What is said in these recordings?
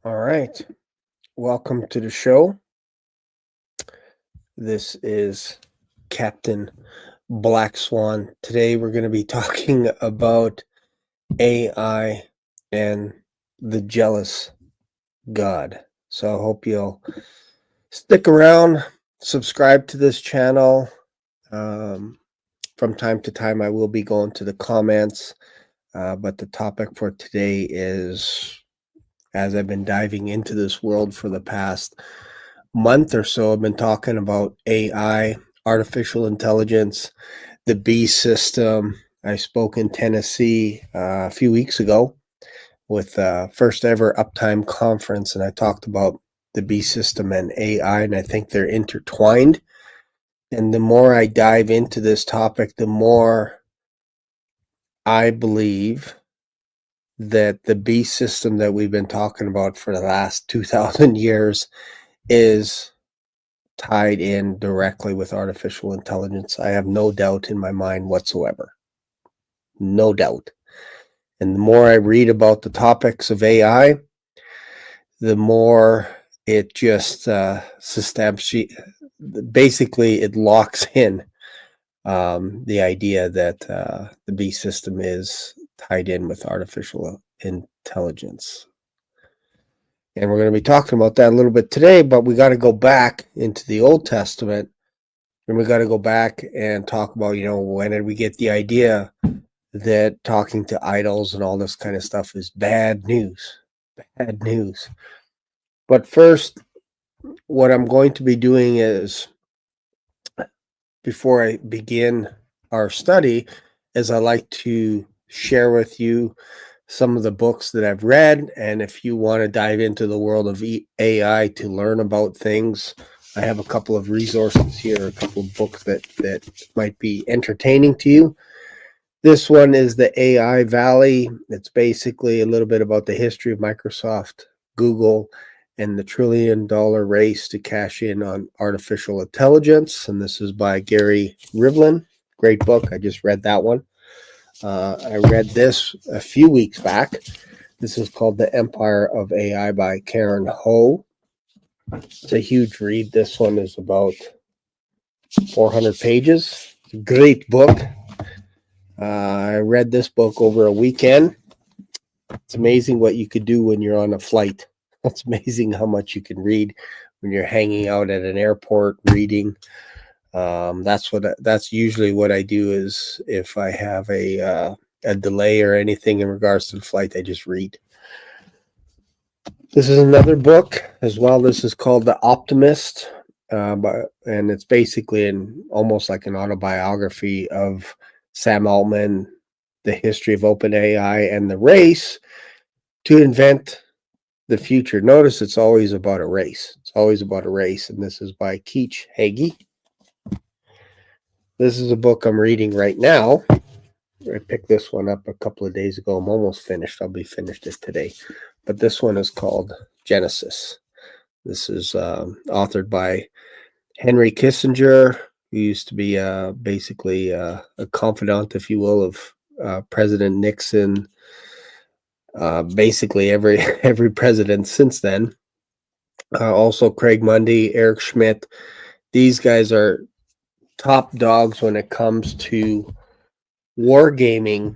All right. Welcome to the show. This is Captain Black Swan. Today we're going to be talking about AI and the jealous God. So I hope you'll stick around, subscribe to this channel. From time to time, I will be going to the comments, but the topic for today is, as I've been diving into this world for the past month or so, I've been talking about AI, artificial intelligence, the B system. I spoke in Tennessee a few weeks ago with first ever Uptime conference, and I talked about the B system and AI, and I think they're intertwined. And the more I dive into this topic, the more I believe that the B system that we've been talking about for the last 2,000 years is tied in directly with artificial intelligence. I have no doubt in my mind whatsoever. No doubt. And the more I read about the topics of AI, the more it just basically it locks in the idea that the B system is tied in with artificial intelligence. And we're going to be talking about that a little bit today, but we got to go back into the Old Testament, and we got to go back and talk about, when did we get the idea that talking to idols and all this kind of stuff is bad news? Bad news. But first, what I'm going to be doing is, before I begin our study, is I like to share with you some of the books that I've read. And if you want to dive into the world of AI to learn about things, I have a couple of resources here, a couple of books that might be entertaining to you. This one is the AI Valley. It's basically a little bit about the history of Microsoft, Google, and the $1 trillion race to cash in on artificial intelligence. And this is by Gary Rivlin. Great book. I just read that one. I read this a few weeks back. This is called The Empire of AI by Karen Ho. It's a huge read. This one is about 400 pages. It's a great book. I read this book over a weekend. It's amazing what you could do when you're on a flight. It's amazing how much you can read when you're hanging out at an airport reading. That's usually what I do. Is if I have a delay or anything in regards to the flight, I just read. This is another book as well. This is called The Optimist, and it's basically almost like an autobiography of Sam Altman, the history of OpenAI, and the race to invent the future. Notice it's always about a race. It's always about a race, and this is by Keach Hagee. This is a book I'm reading right now. I picked this one up a couple of days ago. I'm almost finished. I'll be finished it today. But this one is called Genesis. This is authored by Henry Kissinger, who used to be basically a confidant, if you will, of President Nixon. Basically every president since then. Also Craig Mundy, Eric Schmidt. These guys are top dogs when it comes to wargaming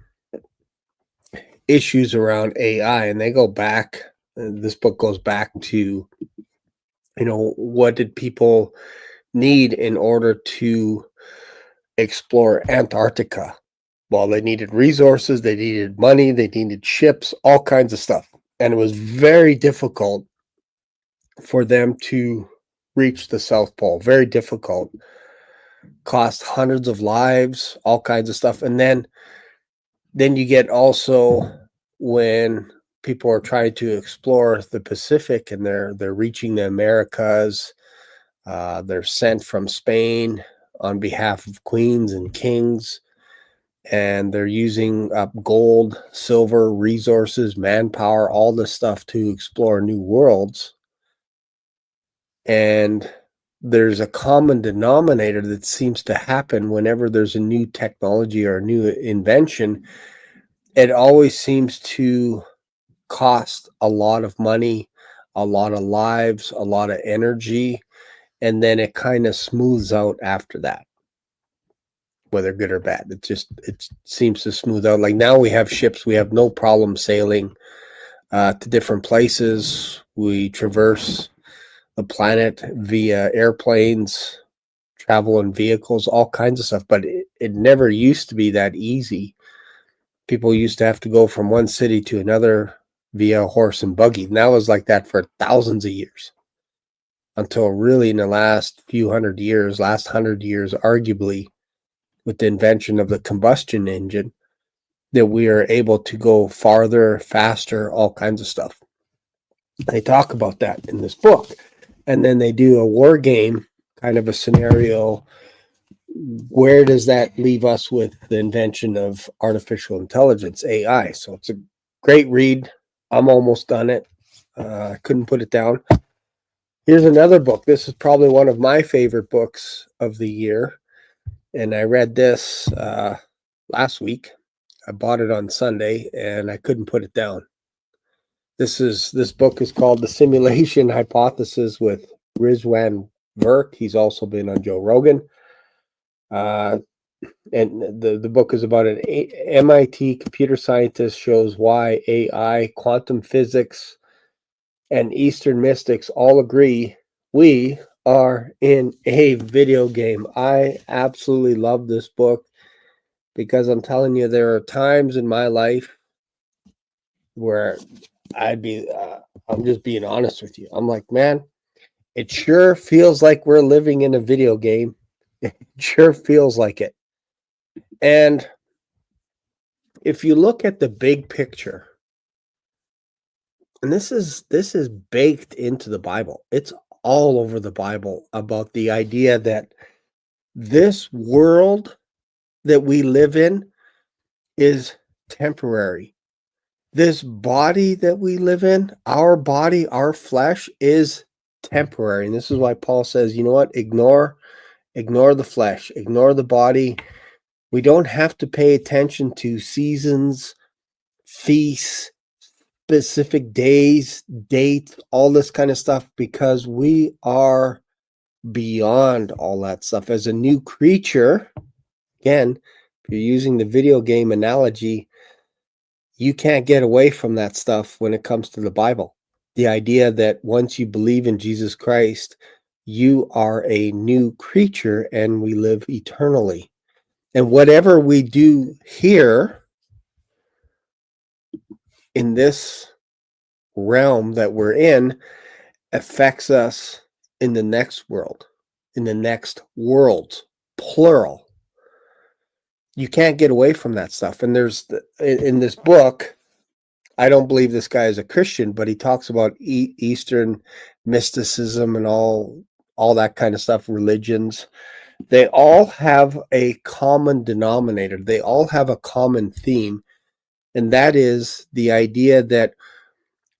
issues around AI, and they go back. This book goes back to, what did people need in order to explore Antarctica? Well, they needed resources, they needed money, they needed ships, all kinds of stuff. And it was very difficult for them to reach the South Pole. Very difficult. Cost hundreds of lives, all kinds of stuff. And then you get also when people are trying to explore the Pacific and they're reaching the Americas. They're sent from Spain on behalf of queens and kings, and they're using up gold, silver, resources, manpower, all this stuff to explore new worlds. And there's a common denominator that seems to happen whenever there's a new technology or a new invention. It always seems to cost a lot of money, a lot of lives, a lot of energy, and then it kind of smooths out after that, whether good or bad. It seems to smooth out. Like now we have ships, we have no problem sailing to different places. We traverse the planet via airplanes, travel in vehicles, all kinds of stuff. But it never used to be that easy. People used to have to go from one city to another via horse and buggy. And that was like that for thousands of years, until really in the last few hundred years, last 100 years, arguably, with the invention of the combustion engine, that we are able to go farther, faster, all kinds of stuff. They talk about that in this book. And then they do a war game kind of a scenario. Where does that leave us with the invention of artificial intelligence, AI? So it's a great read. I'm almost done it. I couldn't put it down. Here's another book. This is probably one of my favorite books of the year. And I read this last week. I bought it on Sunday and I couldn't put it down. This book is called The Simulation Hypothesis with Rizwan Virk. He's also been on Joe Rogan. And the book is about an MIT computer scientist shows why AI, quantum physics, and Eastern mystics all agree we are in a video game. I absolutely love this book because I'm telling you, there are times in my life where I'm just being honest with you. I'm like, man, it sure feels like we're living in a video game. It sure feels like it. And if you look at the big picture, and this is baked into the Bible. It's all over the Bible about the idea that this world that we live in is temporary. This body that we live in, our body, our flesh, is temporary. And this is why Paul says, you know what? Ignore the flesh, ignore the body. We don't have to pay attention to seasons, feasts, specific days, dates, all this kind of stuff, because we are beyond all that stuff. As a new creature, again, if you're using the video game analogy, you can't get away from that stuff when it comes to the Bible. The idea that once you believe in Jesus Christ, you are a new creature and we live eternally. And whatever we do here in this realm that we're in affects us in the next world, in the next worlds, plural. You can't get away from that stuff. And in this book, I don't believe this guy is a Christian, but he talks about Eastern mysticism and all that kind of stuff, religions. They all have a common denominator. They all have a common theme. And that is the idea that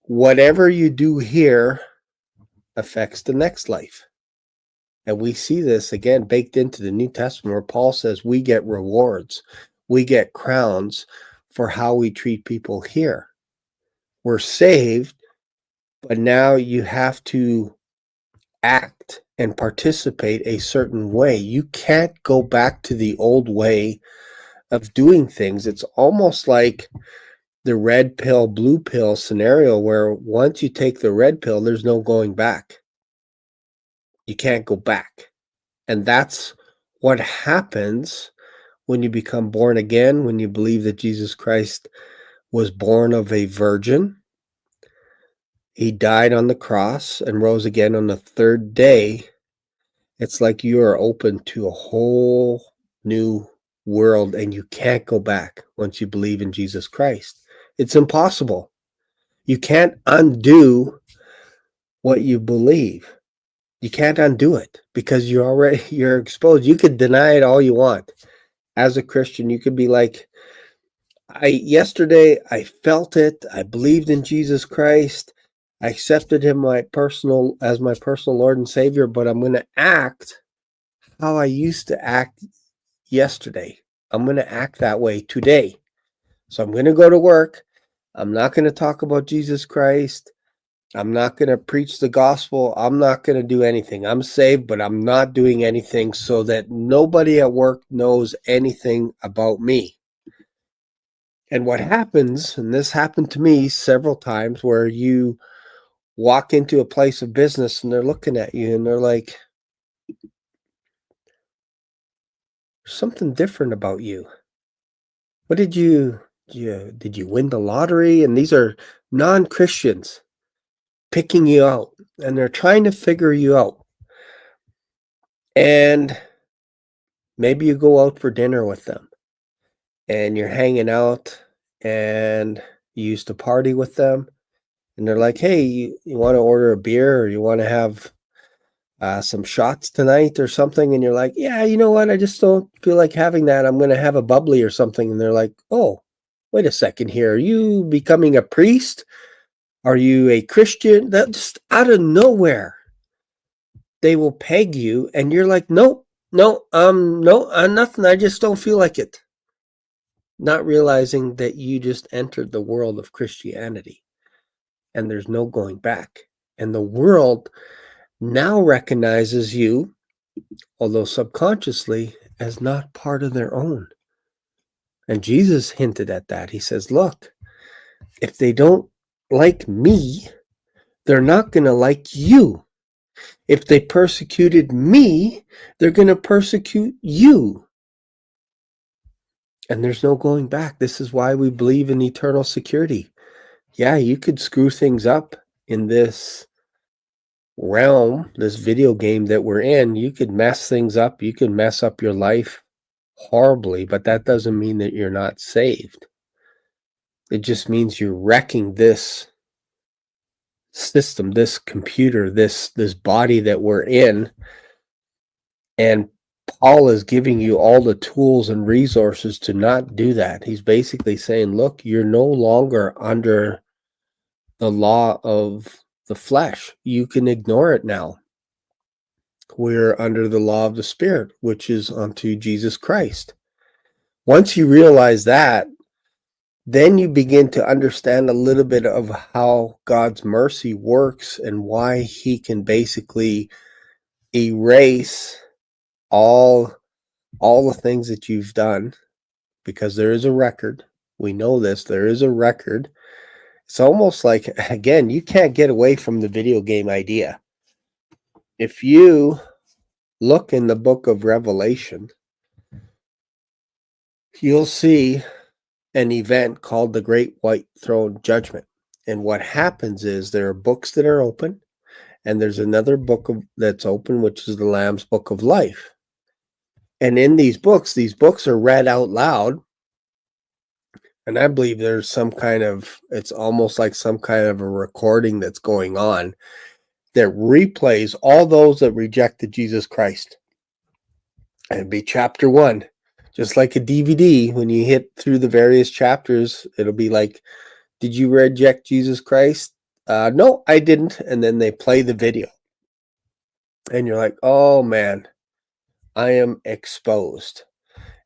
whatever you do here affects the next life. And we see this again baked into the New Testament where Paul says we get rewards, we get crowns for how we treat people here. We're saved, but now you have to act and participate a certain way. You can't go back to the old way of doing things. It's almost like the red pill, blue pill scenario where once you take the red pill, there's no going back. You can't go back. And that's what happens when you become born again, when you believe that Jesus Christ was born of a virgin. He died on the cross and rose again on the third day. It's like you are open to a whole new world and you can't go back once you believe in Jesus Christ. It's impossible. You can't undo what you believe. You can't undo it because you're exposed. You could deny it all you want. As a Christian, you could be like, yesterday I felt it. I believed in Jesus Christ. I accepted him as my personal Lord and Savior, but I'm going to act how I used to act yesterday. I'm going to act that way today. So I'm going to go to work. I'm not going to talk about Jesus Christ. I'm not going to preach the gospel. I'm not going to do anything. I'm saved, but I'm not doing anything so that nobody at work knows anything about me. And what happens, and this happened to me several times, where you walk into a place of business and they're looking at you and they're like, there's something different about you. What did you win the lottery? And these are non-Christians picking you out, and they're trying to figure you out. And maybe you go out for dinner with them and you're hanging out and you used to party with them, and they're like, hey, you want to order a beer, or you want to have some shots tonight or something? And you're like, yeah, you know what? I just don't feel like having that. I'm going to have a bubbly or something. And they're like, oh, wait a second here. Are you becoming a priest? Are you a Christian? That just out of nowhere, they will peg you, and you're like, nope, no, nothing. I just don't feel like it. Not realizing that you just entered the world of Christianity, and there's no going back. And the world now recognizes you, although subconsciously, as not part of their own. And Jesus hinted at that. He says, look, if they don't like me, they're not going to like you. If they persecuted me, they're going to persecute you. And there's no going back. This is why we believe in eternal security. Yeah, you could screw things up in this realm, this video game that we're in. You could mess things up. You could mess up your life horribly, but that doesn't mean that you're not saved. It just means you're wrecking this system, this computer, this body that we're in. And Paul is giving you all the tools and resources to not do that. He's basically saying, look, you're no longer under the law of the flesh. You can ignore it now. We're under the law of the Spirit, which is unto Jesus Christ. Once you realize that, then you begin to understand a little bit of how God's mercy works and why he can basically erase all the things that you've done, because there is a record. We know this. There is a record. It's almost like, again, you can't get away from the video game idea. If you look in the book of Revelation, you'll see an event called the Great White Throne Judgment. And what happens is there are books that are open, and there's another book that's open, which is the Lamb's Book of Life. And in these books are read out loud. And I believe there's it's almost like some kind of a recording that's going on that replays all those that rejected Jesus Christ. And it'd be chapter 1. Just like a DVD, when you hit through the various chapters, it'll be like, did you reject Jesus Christ? No, I didn't. And then they play the video. And you're like, oh man, I am exposed.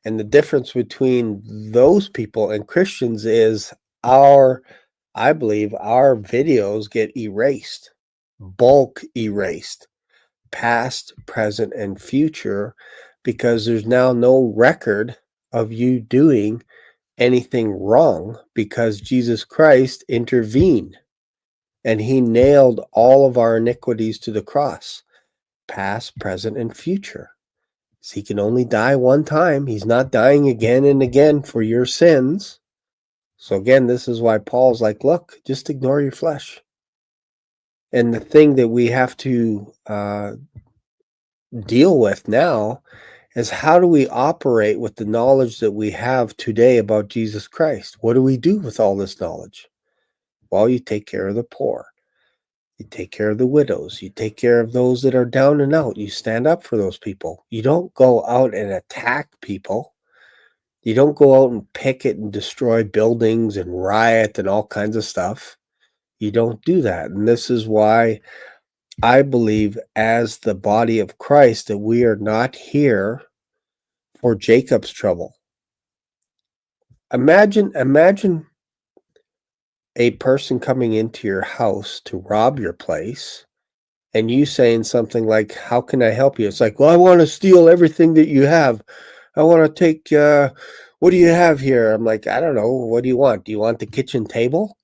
And the difference between those people and Christians is I believe our videos get erased, bulk erased, past, present, and future, because there's now no record of you doing anything wrong, because Jesus Christ intervened and he nailed all of our iniquities to the cross, past, present, and future. So he can only die one time. He's not dying again and again for your sins. So again, this is why Paul's like, look, just ignore your flesh. And the thing that we have to deal with now is, how do we operate with the knowledge that we have today about Jesus Christ? What do we do with all this knowledge? Well, you take care of the poor. You take care of the widows. You take care of those that are down and out. You stand up for those people. You don't go out and attack people. You don't go out and picket and destroy buildings and riot and all kinds of stuff. You don't do that. And this is why I believe, as the body of Christ, that we are not here for Jacob's trouble. Imagine a person coming into your house to rob your place and you saying something like, "How can I help you?" It's like, "Well, I want to steal everything that you have. I want to take, what do you have here?" I'm like, "I don't know. What do you want? Do you want the kitchen table?"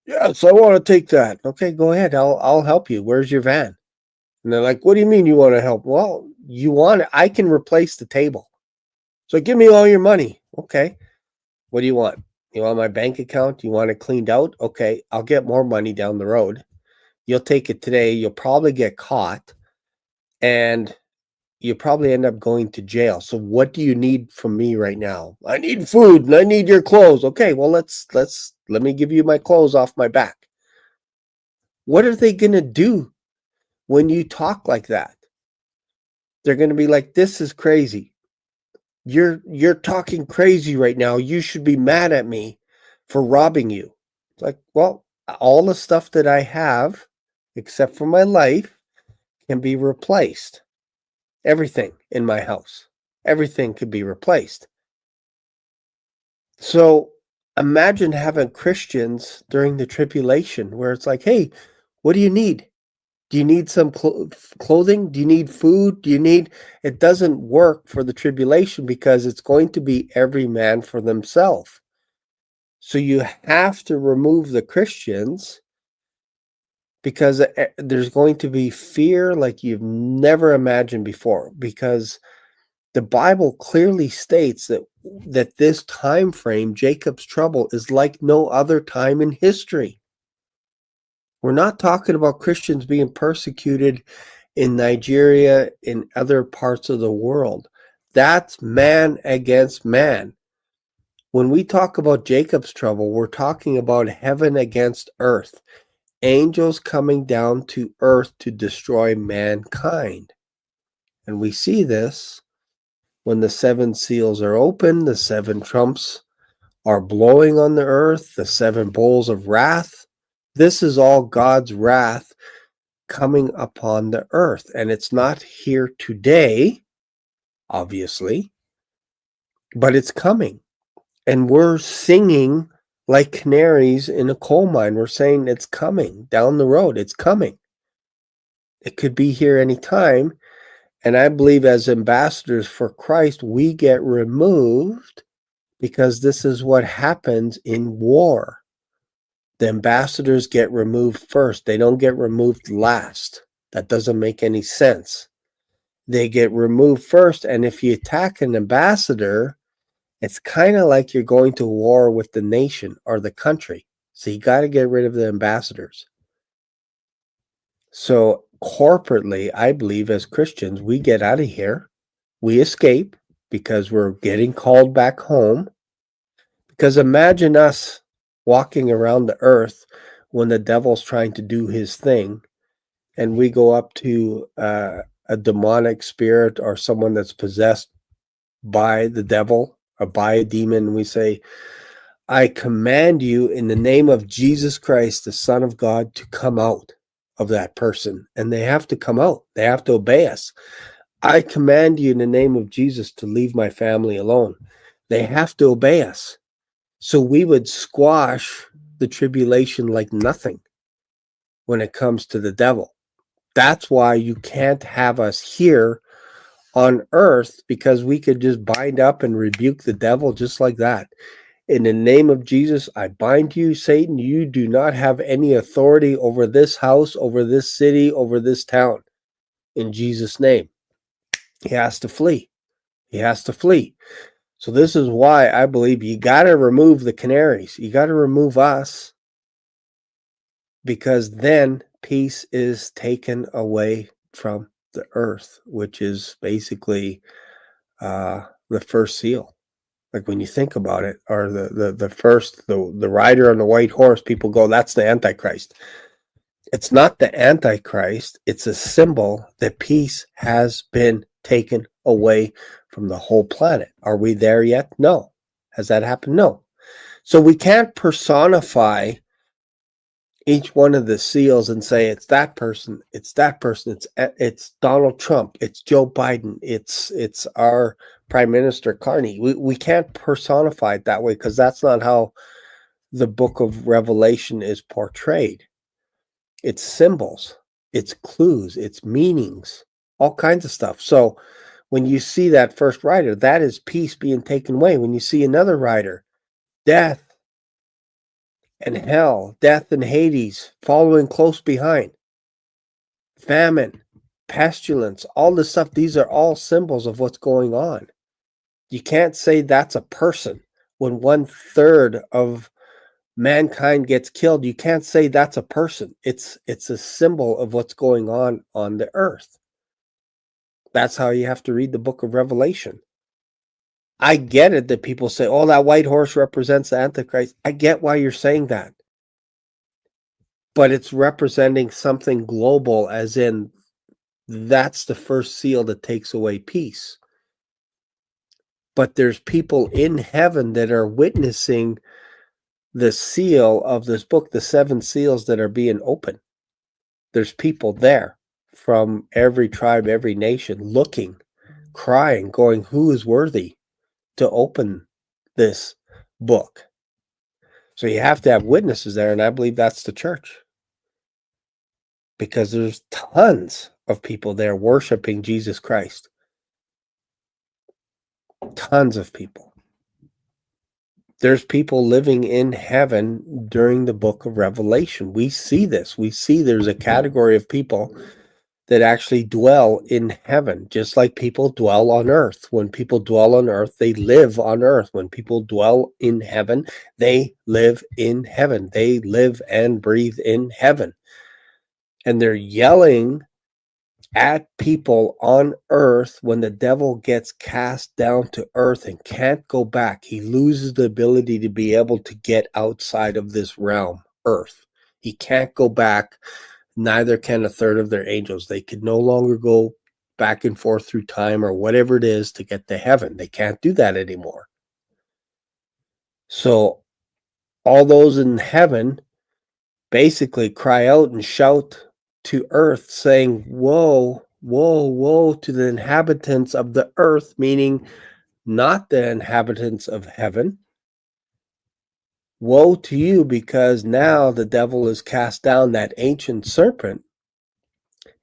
"Yes, I want to take that." "Okay, go ahead. I'll help you. Where's your van?" And they're like, "What do you mean you want to help?" "Well, you want it. I can replace the table. So give me all your money." "Okay. What do you want? You want my bank account? You want it cleaned out? Okay, I'll get more money down the road. You'll take it today. You'll probably get caught and you probably end up going to jail. So what do you need from me right now?" "I need food and I need your clothes." "Okay, well let me give you my clothes off my back." What are they going to do when you talk like that? They're going to be like, "This is crazy. You're talking crazy right now. You should be mad at me for robbing you." It's like, "Well, all the stuff that I have except for my life can be replaced. Everything in my house. Everything could be replaced." So imagine having Christians during the tribulation where it's like, "Hey, what do you need? Do you need some clothing? Do you need food? Do you need..." It doesn't work for the tribulation because it's going to be every man for themselves. So you have to remove the Christians because there's going to be fear like you've never imagined before, because the Bible clearly states that this time frame, Jacob's trouble, is like no other time in history. We're not talking about Christians being persecuted in Nigeria, in other parts of the world. That's man against man. When we talk about Jacob's trouble, we're talking about heaven against earth. Angels coming down to earth to destroy mankind. And we see this when the seven seals are open, the seven trumps are blowing on the earth, the seven bowls of wrath. This is all God's wrath coming upon the earth. And it's not here today, obviously, but it's coming. And we're singing like canaries in a coal mine. We're saying it's coming down the road. It's coming. It could be here anytime. And I believe as ambassadors for Christ, we get removed because this is what happens in war. The ambassadors get removed first. They don't get removed last. That doesn't make any sense. They get removed first. And if you attack an ambassador, it's kind of like you're going to war with the nation or the country. So you got to get rid of the ambassadors. So corporately, I believe as Christians, we get out of here. We escape because we're getting called back home. Because imagine us walking around the earth when the devil's trying to do his thing, and we go up to a demonic spirit or someone that's possessed by the devil or by a demon, and we say, "I command you in the name of Jesus Christ, the Son of God, to come out of that person." And they have to come out. They have to obey us. "I command you in the name of Jesus to leave my family alone." They have to obey us. So we would squash the tribulation like nothing when it comes to the devil. That's why you can't have us here on earth, because we could just bind up and rebuke the devil just like that. "In the name of Jesus, I bind you, Satan. You do not have any authority over this house, over this city, over this town. In Jesus' name." He has to flee. He has to flee. So this is why I believe you got to remove the canaries. You got to remove us, because then peace is taken away from the earth, which is basically the first seal. Like when you think about it, or the first, the rider on the white horse, people go, "That's the Antichrist." It's not the Antichrist. It's a symbol that peace has been taken away from the whole planet. Are we there yet? No. Has that happened? No. So we can't personify each one of the seals and say it's that person, it's that person, it's Donald Trump, it's Joe Biden, it's our Prime Minister Carney. We can't personify it that way, because that's not how the book of Revelation is portrayed. It's symbols, it's clues, it's meanings, all kinds of stuff. So when you see that first rider, that is peace being taken away. When you see another rider, death and hell, death and Hades following close behind, famine, pestilence, all this stuff, these are all symbols of what's going on. You can't say that's a person when 1/3 of mankind gets killed. You can't say that's a person. It's a symbol of what's going on the earth. That's how you have to read the book of Revelation. I get it that people say, oh, that white horse represents the Antichrist. I get why you're saying that. But it's representing something global, as in that's the first seal that takes away peace. But there's people in heaven that are witnessing the seal of this book, the 7 seals that are being opened. There's people there from every tribe, every nation, looking, crying, going, who is worthy to open this book? So you have to have witnesses there, and I believe that's the church. Because there's tons of people there worshiping Jesus Christ. Tons of people. There's people living in heaven during the book of Revelation. We see this. We see there's a category of people that actually dwell in heaven, just like people dwell on earth. When people dwell on earth, they live on earth. When people dwell in heaven, they live in heaven. They live and breathe in heaven. And they're yelling at people on earth when the devil gets cast down to earth and can't go back. He loses the ability to be able to get outside of this realm, earth. He can't go back. Neither can 1/3 of their angels. They could no longer go back and forth through time or whatever it is to get to heaven. They can't do that anymore. So all those in heaven basically cry out and shout to earth saying, woe, woe, woe to the inhabitants of the earth, meaning not the inhabitants of heaven. Woe to you, because now the devil is cast down, that ancient serpent,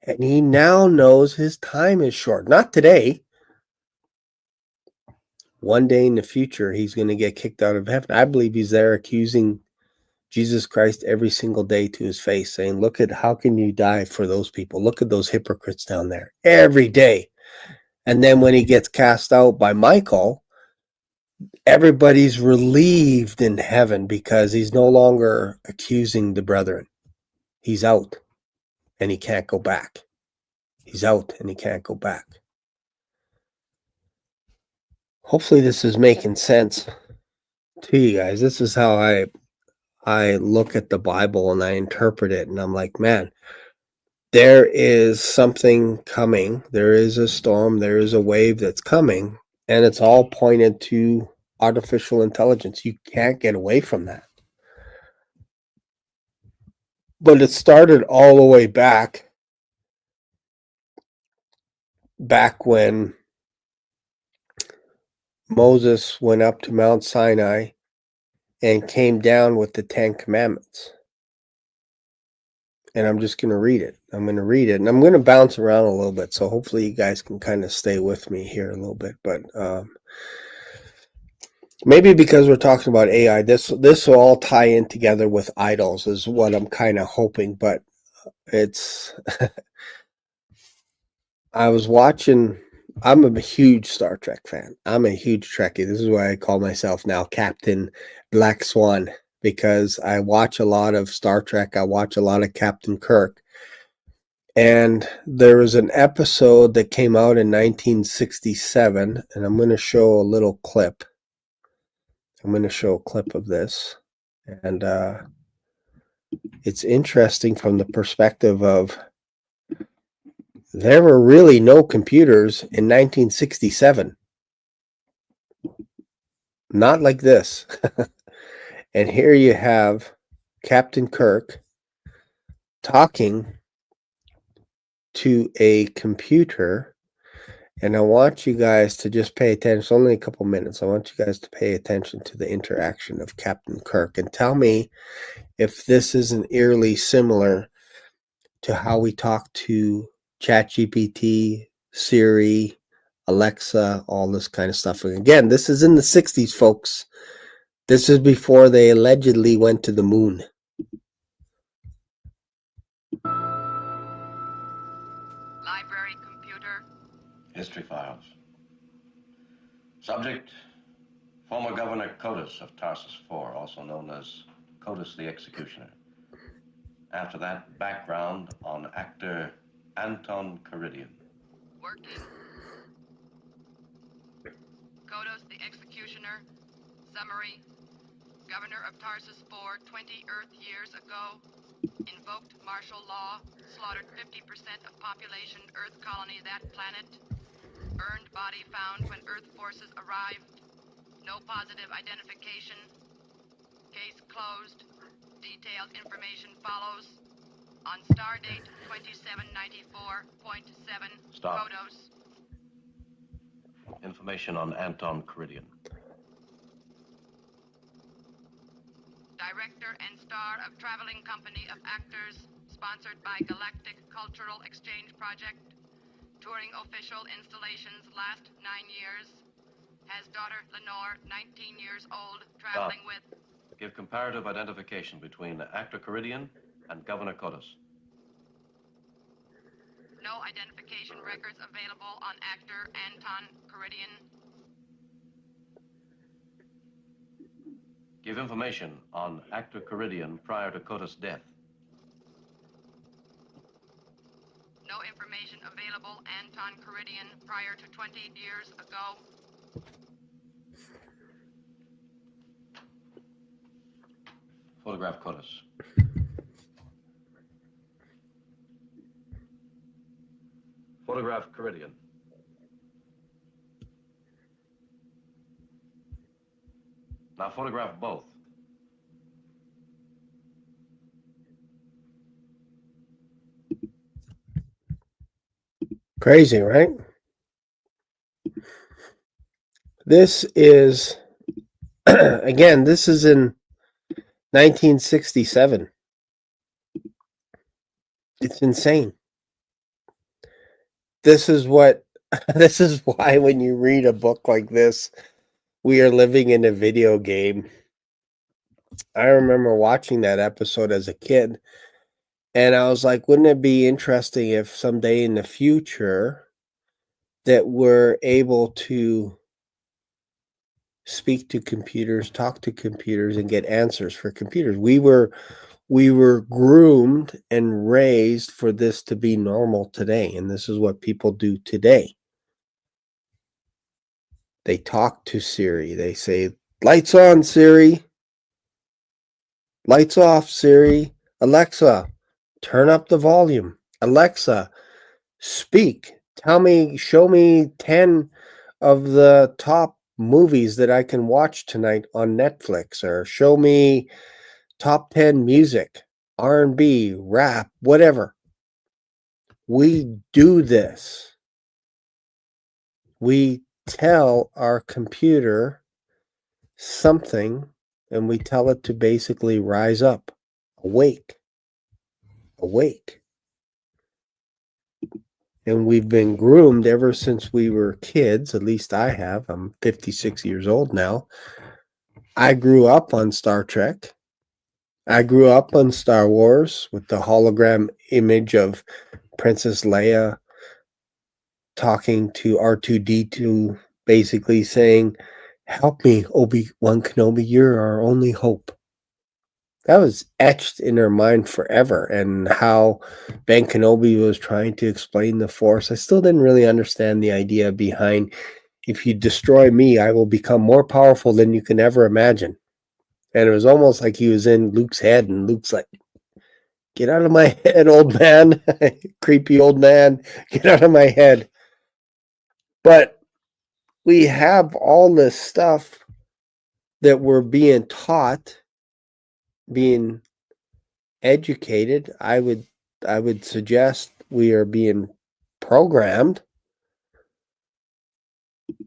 and he now knows his time is short. Not today. One day in the future, he's going to get kicked out of heaven. I believe he's there accusing Jesus Christ every single day to his face, saying, look at how can you die for those people? Look at those hypocrites down there every day. And then when he gets cast out by Michael, everybody's relieved in heaven because he's no longer accusing the brethren. He's out and he can't go back. He's out and he can't go back. Hopefully this is making sense to you guys. This is how I look at the Bible and I interpret it, and I'm like, man, there is something coming. There is a storm. There is a wave that's coming, and it's all pointed to artificial intelligence. You can't get away from that. But it started all the way back when Moses went up to Mount Sinai and came down with the 10 Commandments. And I'm just going to read it. I'm going to read it, and I'm going to bounce around a little bit, so hopefully you guys can kind of stay with me here a little bit. But maybe because we're talking about AI, this will all tie in together with idols is what I'm kind of hoping. But it's I was watching. I'm a huge Star Trek fan. I'm a huge Trekkie. This is why I call myself now Captain Black Swan, because I watch a lot of Star Trek. I watch a lot of Captain Kirk. And there was an episode that came out in 1967, and I'm going to show a little clip. I'm going to show a clip of this. And it's interesting from the perspective of there were really no computers in 1967. Not like this. And here you have Captain Kirk talking to a computer, And I want you guys to just pay attention. It's only a couple minutes. I want you guys to pay attention to the interaction of Captain Kirk and tell me if this isn't eerily similar to how we talk to ChatGPT, Siri, Alexa, all this kind of stuff. And again, this is in the 60s, folks. This is before they allegedly went to the moon. Library computer. History files. Subject, former Governor Codus of Tarsus IV, also known as Codus the Executioner. After that, background on actor Anton Caridian. Working. Kodos the Executioner. Summary. Governor of Tarsus IV 20 Earth years ago. Invoked martial law. Slaughtered 50% of population Earth colony that planet. Burned body found when Earth forces arrived. No positive identification. Case closed. Detailed information follows. On star date 2794.7. Stop. Kodos. Information on Anton Caridian. Director and star of traveling company of actors, sponsored by Galactic Cultural Exchange Project. Touring official installations last 9 years. Has daughter Lenore, 19 years old, traveling with. Give comparative identification between actor Caridian and Governor Codus. No identification records available on actor Anton Caridian. Give information on actor Caridian prior to Codus' death. No information available Anton Caridian prior to 20 years ago. Photograph Codus. Photograph Caridian. Now photograph both. Crazy, right? This is, again, this is in 1967. It's insane. This is why when you read a book like this, we are living in a video game. I remember watching that episode as a kid, and I was like, wouldn't it be interesting if someday in the future that we're able to speak to computers, talk to computers, and get answers for computers? We were groomed and raised for this to be normal today, and this is what people do today. They talk to Siri. They say, lights on, Siri. Lights off, Siri. Alexa, turn up the volume. Alexa, speak. Show me 10 of the top movies that I can watch tonight on Netflix, or show me top 10 music, R&B, rap, whatever. We do this. We tell our computer something, and we tell it to basically rise up, awake. And we've been groomed ever since we were kids. At least I have. I'm 56 years old now. I grew up on Star Trek. I grew up on Star Wars with the hologram image of Princess Leia talking to R2-D2, basically saying, help me, Obi-Wan Kenobi, you're our only hope. That was etched in her mind forever. And how Ben Kenobi was trying to explain the Force, I still didn't really understand the idea behind, if you destroy me, I will become more powerful than you can ever imagine. And it was almost like he was in Luke's head, and Luke's like, get out of my head, old man. Creepy old man, get out of my head. But we have all this stuff that we're being taught, being educated. I would suggest we are being programmed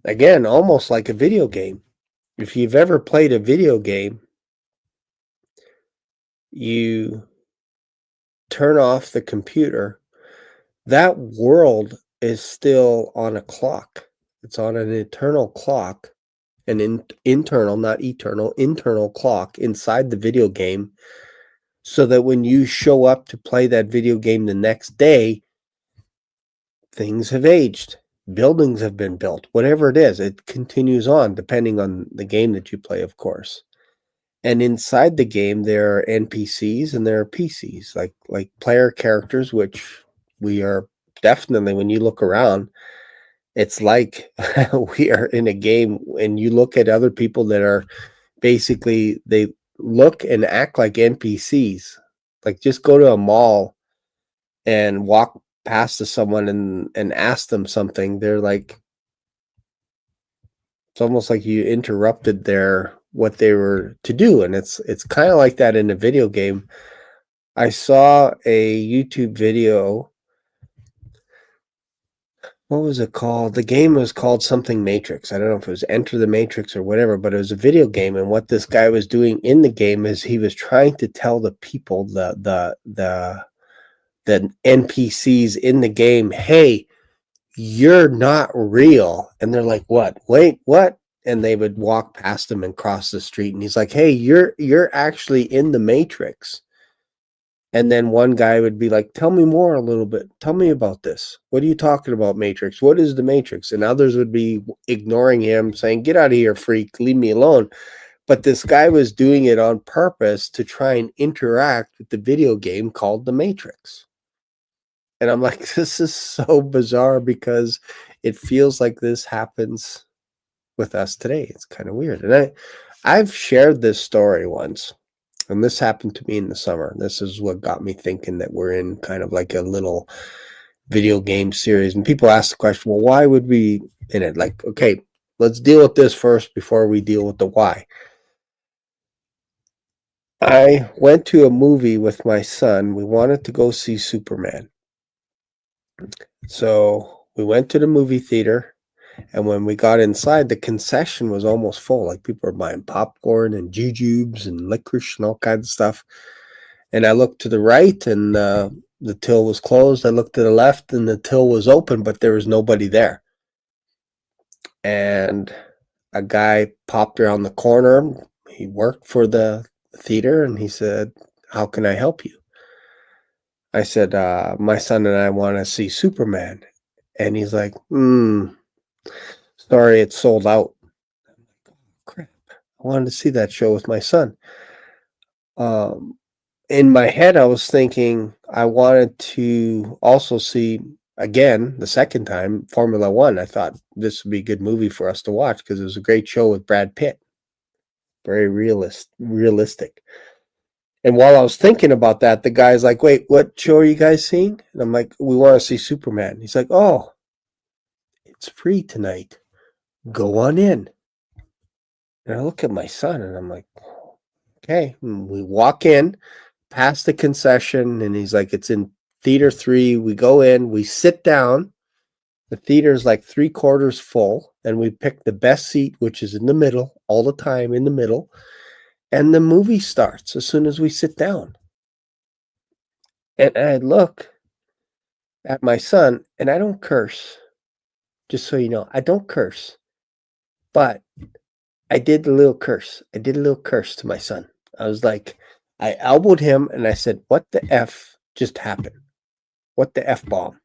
Again, almost like a video game. If you've ever played a video game, you turn off the computer, that world is still on a clock. It's on an eternal clock, an internal, not eternal, internal clock inside the video game, so that when you show up to play that video game the next day, things have aged. Buildings have been built. Whatever it is, it continues on depending on the game that you play, of course. And inside the game, there are NPCs and there are PCs, like player characters, which we are definitely, when you look around, it's like we are in a game, and you look at other people that are basically, they look and act like NPCs. Like, just go to a mall and walk past to someone and ask them something. They're like, it's almost like you interrupted their what they were to do, and it's kind of like that in a video game. I saw a YouTube video. What was it called? The game was called something Matrix. I don't know if it was Enter the Matrix or whatever, but it was a video game. And what this guy was doing in the game is he was trying to tell the people, the NPCs in the game, hey, you're not real. And they're like, what? Wait, what? And they would walk past him and cross the street. And he's like, hey, you're actually in the Matrix. And then one guy would be like, tell me more a little bit. Tell me about this. What are you talking about, Matrix? What is the Matrix? And others would be ignoring him, saying, get out of here, freak. Leave me alone. But this guy was doing it on purpose to try and interact with the video game called The Matrix. And I'm like, this is so bizarre, because it feels like this happens with us today. It's kind of weird. And I've shared this story once, and this happened to me in the summer. This is what got me thinking that we're in kind of like a little video game series. And people ask the question, well, why would we in it? Like, okay, let's deal with this first before we deal with the why. I went to a movie with my son. We wanted to go see Superman. So we went to the movie theater, and when we got inside, the concession was almost full. Like, people were buying popcorn and jujubes and licorice and all kinds of stuff. And I looked to the right, and the till was closed. I looked to the left, and the till was open, but there was nobody there. And a guy popped around the corner. He worked for the theater, and he said, how can I help you? I said, my son and I want to see Superman. And he's like, sorry, it's sold out. I'm like, oh, crap. I wanted to see that show with my son. In my head, I was thinking I wanted to also see, again, the second time, Formula One. I thought this would be a good movie for us to watch because it was a great show with Brad Pitt. Very realistic. And while I was thinking about that, the guy's like, wait, what show are you guys seeing? And I'm like, we want to see Superman. He's like, oh, it's free tonight. Go on in. And I look at my son, and I'm like, okay. And we walk in, past the concession, and he's like, it's in theater 3. We go in, we sit down. The theater's like 3/4 full, and we pick the best seat, which is in the middle, all the time in the middle. And the movie starts as soon as we sit down. And I look at my son, and I don't curse. Just so you know, I don't curse. But I did a little curse. I did a little curse to my son. I was like, I elbowed him, and I said, what the F just happened? What the F-bomb?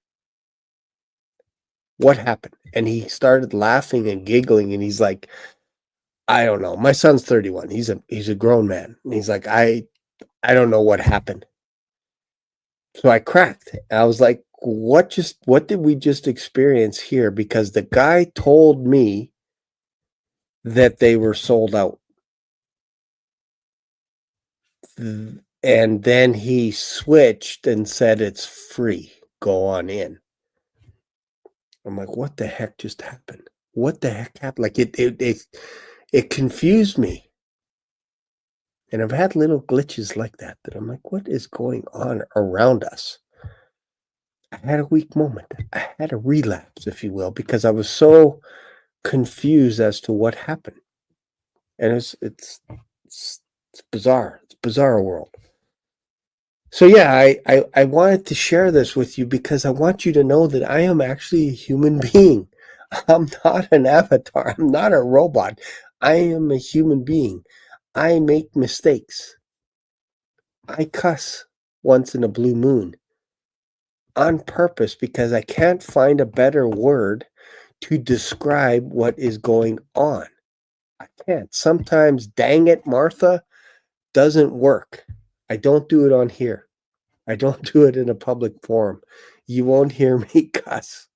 What happened? And he started laughing and giggling, and he's like, I don't know. My son's 31. He's a grown man. And he's like, I don't know what happened. So I cracked. I was like, what did we just experience here? Because the guy told me that they were sold out. And then he switched and said it's free. Go on in. I'm like, what the heck just happened? What the heck happened? Like, it confused me. And I've had little glitches like that I'm like, what is going on around us? I had a weak moment. I had a relapse, if you will, because I was so confused as to what happened. And it's bizarre. It's a bizarre world. So yeah, I wanted to share this with you because I want you to know that I am actually a human being. I'm not an avatar. I'm not a robot. I am a human being. I make mistakes. I cuss once in a blue moon on purpose because I can't find a better word to describe what is going on. I can't. Sometimes, dang it, Martha, doesn't work. I don't do it on here. I don't do it in a public forum. You won't hear me cuss.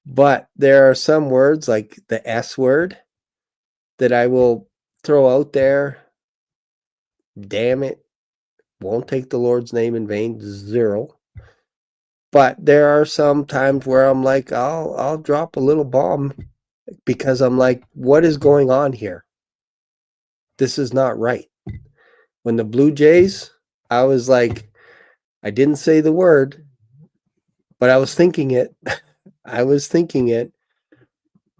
But there are some words like the S word that I will throw out there. Damn it. Won't take the Lord's name in vain. 0. But there are some times where I'm like, I'll drop a little bomb because I'm like, what is going on here? This is not right. When the Blue Jays, I was like, I didn't say the word, but I was thinking it. I was thinking it,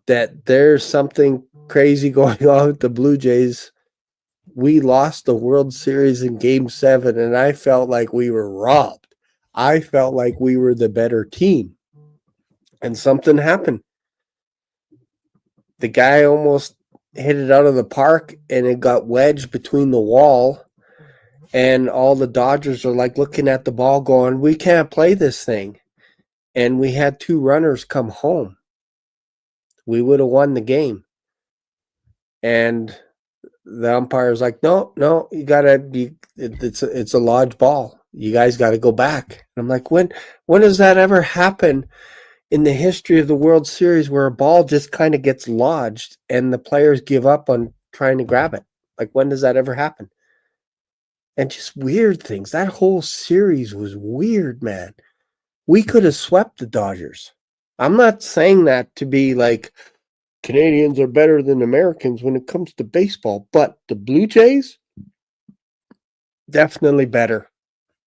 that there's something crazy going on with the Blue Jays. We lost the World Series in Game 7, and I felt like we were robbed. I felt like we were the better team. And something happened. The guy almost hit it out of the park, and it got wedged between the wall. And all the Dodgers are like looking at the ball going, we can't play this thing. And we had 2 runners come home. We would have won the game. And the umpire's like, no, you gotta be. It's a lodge ball. You guys got to go back. And I'm like, when does that ever happen in the history of the World Series where a ball just kind of gets lodged and the players give up on trying to grab it? Like, when does that ever happen? And just weird things. That whole series was weird, man. We could have swept the Dodgers. I'm not saying that to be like Canadians are better than Americans when it comes to baseball, but the Blue Jays, definitely better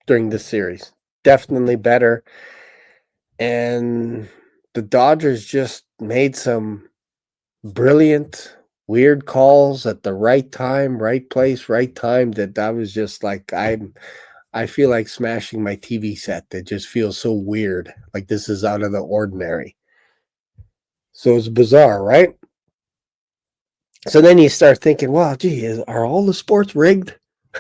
during this series. Definitely better. And the Dodgers just made some brilliant, weird calls at the right time, right place, right time, that I was just like, I feel like smashing my TV set. It just feels so weird. Like this is out of the ordinary. So it's bizarre, right? So then you start thinking, well, gee, are all the sports rigged?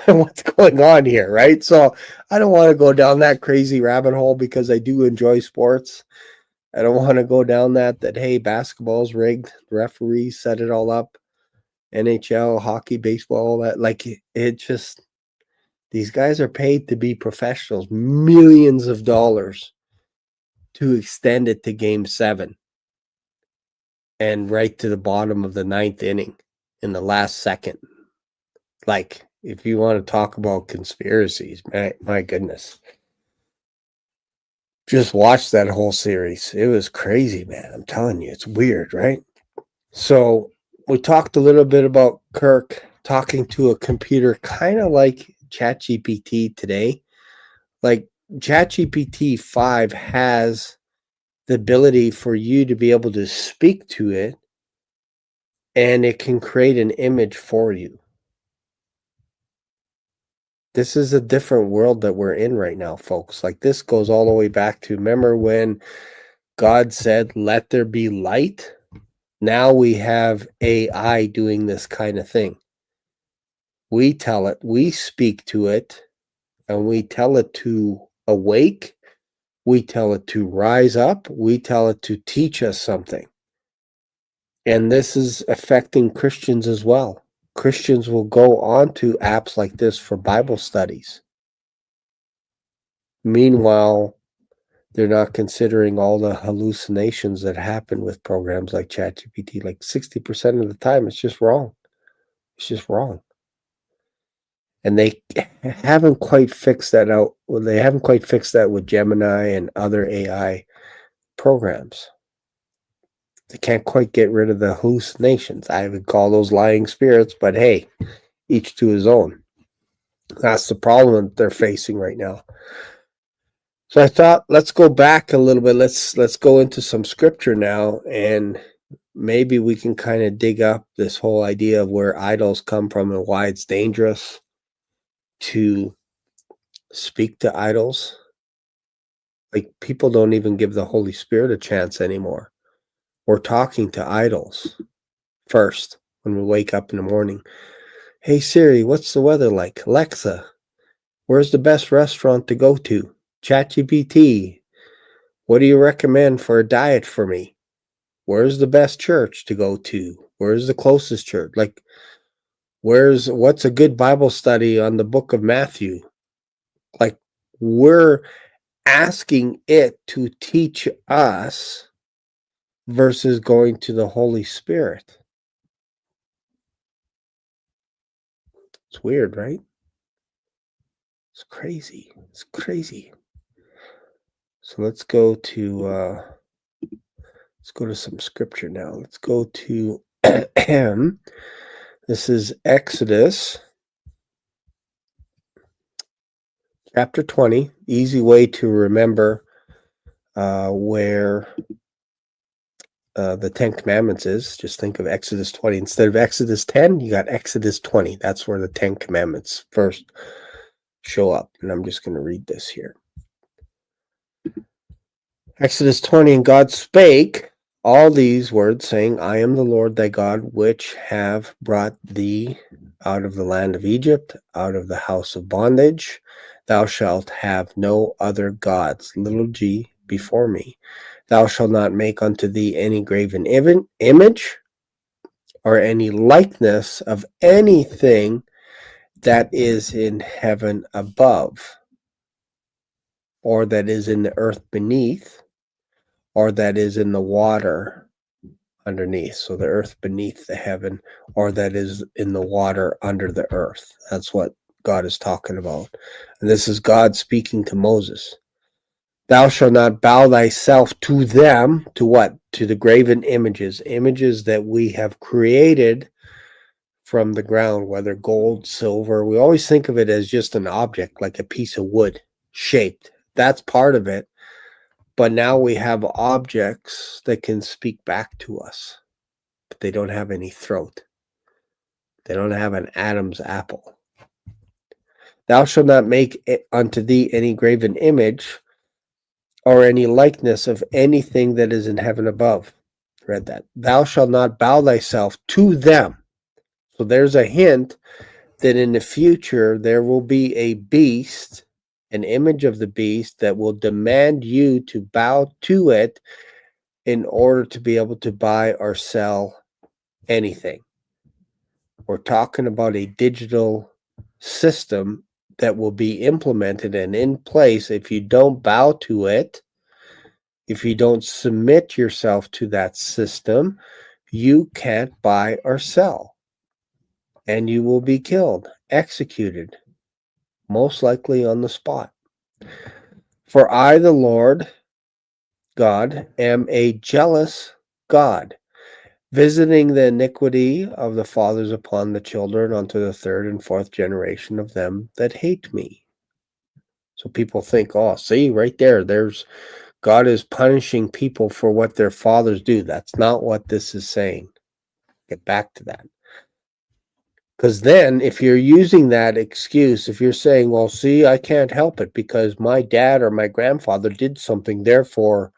What's going on here, right? So I don't want to go down that crazy rabbit hole because I do enjoy sports. I don't want to go down that, hey, basketball's rigged. The referees set it all up. NHL, hockey, baseball, all that. Like, it just, these guys are paid to be professionals, millions of dollars to extend it to Game 7 and right to the bottom of the 9th inning in the last second. Like, if you want to talk about conspiracies, my goodness. Just watch that whole series. It was crazy, man. I'm telling you, it's weird, right? So we talked a little bit about Kirk talking to a computer, kind of like ChatGPT today. Like ChatGPT 5 has the ability for you to be able to speak to it, and it can create an image for you. This is a different world that we're in right now, folks. Like, this goes all the way back to, remember when God said, let there be light? Now we have AI doing this kind of thing. We tell it, we speak to it, and we tell it to awake. We tell it to rise up. We tell it to teach us something. And this is affecting Christians as well. Christians will go on to apps like this for Bible studies. Meanwhile, they're not considering all the hallucinations that happen with programs like ChatGPT. Like 60% of the time, it's just wrong. It's just wrong. And they haven't quite fixed that out. Well, they haven't quite fixed that with Gemini and other AI programs. They can't quite get rid of the hallucinations. I would call those lying spirits, but hey, each to his own. That's the problem that they're facing right now. So I thought, let's go back a little bit. Let's go into some scripture now and maybe we can kind of dig up this whole idea of where idols come from and why it's dangerous to speak to idols. Like, people don't even give the Holy Spirit a chance anymore. We're talking to idols first when we wake up in the morning. Hey Siri, what's the weather like? Alexa, where's the best restaurant to go to? ChatGPT, what do you recommend for a diet for me? Where's the best church to go to? Where's the closest church? Like, what's a good Bible study on the book of Matthew? Like, we're asking it to teach us versus going to the Holy Spirit. It's weird, right? It's crazy. It's crazy. So let's go to some scripture now. Let's go to this is Exodus chapter 20. Easy way to remember where the 10 Commandments is. Just think of Exodus 20. Instead of Exodus 10, you got Exodus 20. That's where the 10 Commandments first show up. And I'm just going to read this here. Exodus 20, and God spake all these words, saying, I am the Lord thy God, which have brought thee out of the land of Egypt, out of the house of bondage. Thou shalt have no other gods, little g, before me. Thou shalt not make unto thee any graven image, or any likeness of anything that is in heaven above, or that is in the earth beneath, or that is in the water underneath. So the earth beneath the heaven, or that is in the water under the earth. That's what God is talking about. And this is God speaking to Moses. Thou shalt not bow thyself to them. To what? To the graven images. Images that we have created from the ground, whether gold, silver. We always think of it as just an object, like a piece of wood shaped. That's part of it. But now we have objects that can speak back to us, but they don't have any throat. They don't have an Adam's apple. Thou shalt not make unto thee any graven image, or any likeness of anything that is in heaven above. Read that. Thou shalt not bow thyself to them. So there's a hint that in the future there will be a beast, an image of the beast that will demand you to bow to it in order to be able to buy or sell anything. We're talking about a digital system that will be implemented and in place. If you don't bow to it, if you don't submit yourself to that system, you can't buy or sell. And you will be killed, executed, most likely on the spot. For I, the Lord God, am a jealous God, visiting the iniquity of the fathers upon the children unto the third and fourth generation of them that hate me. So people think, oh, see, right there's God is punishing people for what their fathers do. That's not what this is saying. Get back to that. Because then if you're using that excuse, if you're saying, well, see, I can't help it because my dad or my grandfather did something, therefore,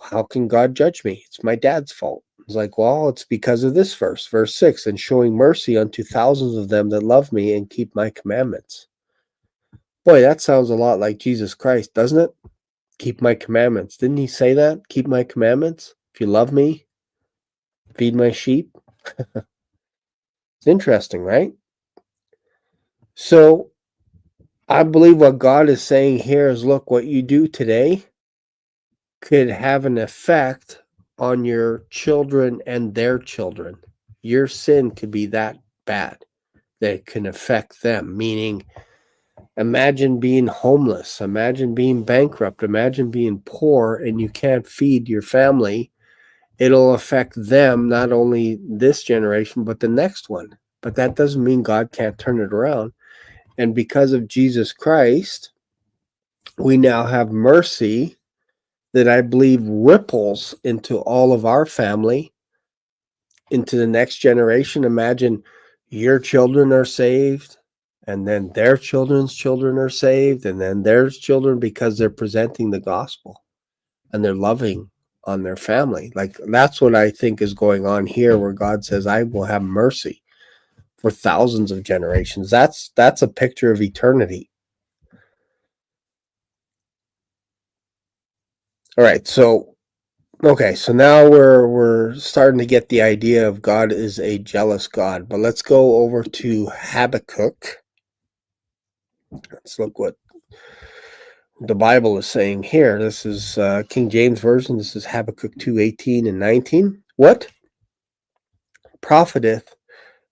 how can God judge me? It's my dad's fault. It's like, well, it's because of this verse, verse 6, and showing mercy unto thousands of them that love me and keep my commandments. Boy, that sounds a lot like Jesus Christ, doesn't it? Keep my commandments. Didn't he say that? Keep my commandments. If you love me, feed my sheep. It's interesting, right? So I believe what God is saying here is, look, what you do today could have an effect on your children and their children. Your sin could be that bad that it can affect them. Meaning, imagine being homeless, imagine being bankrupt, imagine being poor and you can't feed your family. It'll affect them, not only this generation, but the next one. But that doesn't mean God can't turn it around. And because of Jesus Christ, we now have mercy that I believe ripples into all of our family into the next generation. Imagine your children are saved, and then their children's children are saved, and then their children, because they're presenting the gospel and they're loving on their family. Like, that's what I think is going on here, where God says, I will have mercy for thousands of generations. That's a picture of eternity. All right, so now we're starting to get the idea of God is a jealous God. But let's go over to Habakkuk. Let's look what the Bible is saying here. This is King James Version. This is Habakkuk 2:18 and 19. What profiteth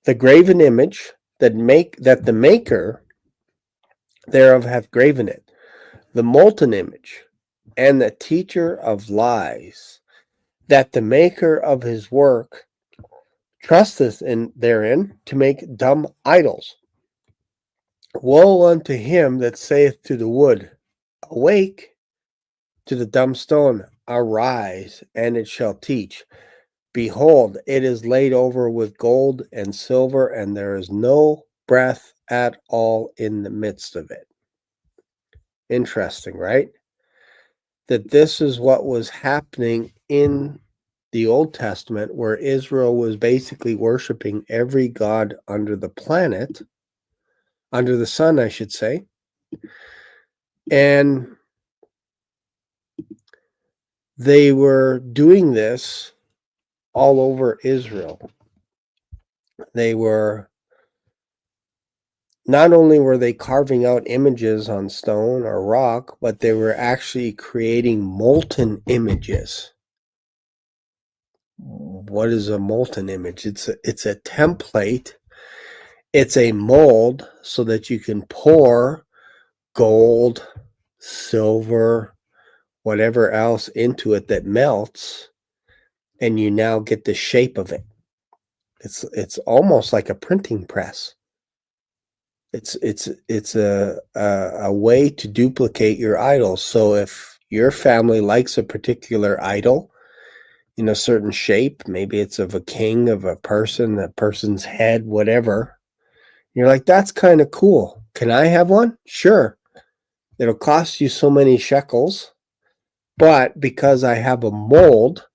the graven image that the maker thereof hath graven it, the molten image, and the teacher of lies, that the maker of his work trusteth therein to make dumb idols. Woe unto him that saith to the wood, awake, to the dumb stone, arise, and it shall teach. Behold, it is laid over with gold and silver, and there is no breath at all in the midst of it. Interesting, right? That this is what was happening in the Old Testament, where Israel was basically worshiping every god under the planet, under the sun, I should say. And they were doing this all over Israel. They were not only were they carving out images on stone or rock, but they were actually creating molten images. What is a molten image? It's a template. It's a mold so that you can pour gold, silver, whatever else into it that melts, and you now get the shape of it. It's almost like a printing press. It's a way to duplicate your idols. So if your family likes a particular idol in a certain shape, maybe it's of a king, of a person's head, whatever, you're like, that's kind of cool. Can I have one? Sure. It'll cost you so many shekels, but because I have a mold,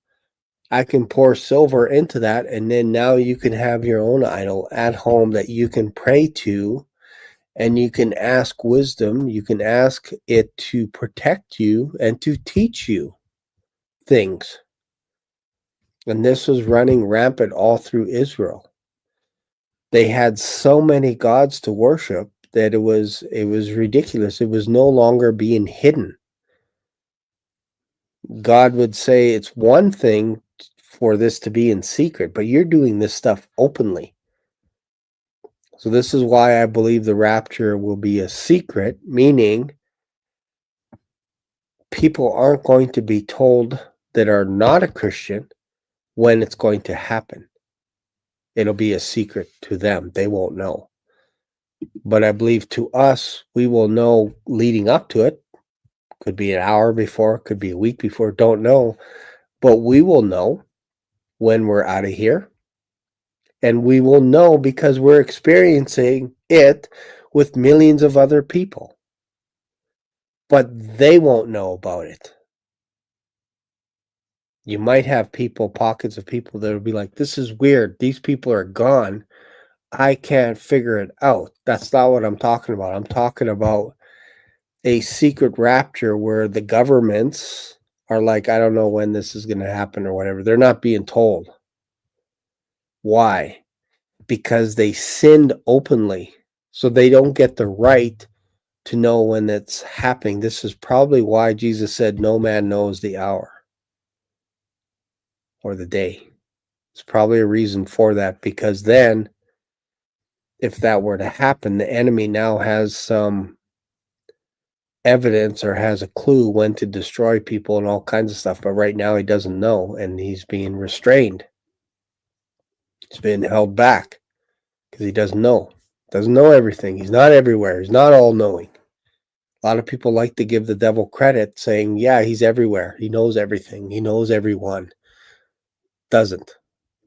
I can pour silver into that, and then now you can have your own idol at home that you can pray to, and you can ask wisdom. You can ask it to protect you and to teach you things. And this was running rampant all through Israel. They had so many gods to worship that it was ridiculous. It was no longer being hidden. God would say, it's one thing for this to be in secret, but you're doing this stuff openly. So this is why I believe the rapture will be a secret, meaning people aren't going to be told, that are not a Christian, when it's going to happen. It'll be a secret to them. They won't know. But I believe to us, we will know leading up to it. Could be an hour before, could be a week before, don't know. But we will know when we're out of here. And we will know because we're experiencing it with millions of other people. But they won't know about it. You might have pockets of people that will be like, this is weird. These people are gone. I can't figure it out. That's not what I'm talking about. I'm talking about a secret rapture where the governments are like, I don't know when this is going to happen or whatever. They're not being told. Why? Because they sinned openly. So they don't get the right to know when it's happening. This is probably why Jesus said, no man knows the hour or the day. It's probably a reason for that, because then if that were to happen, the enemy now has some evidence or has a clue when to destroy people and all kinds of stuff. But right now he doesn't know, and he's being restrained. He's being held back because he doesn't know. Doesn't know everything. He's not everywhere. He's not all knowing. A lot of people like to give the devil credit, saying, yeah, he's everywhere. He knows everything. He knows everyone. Doesn't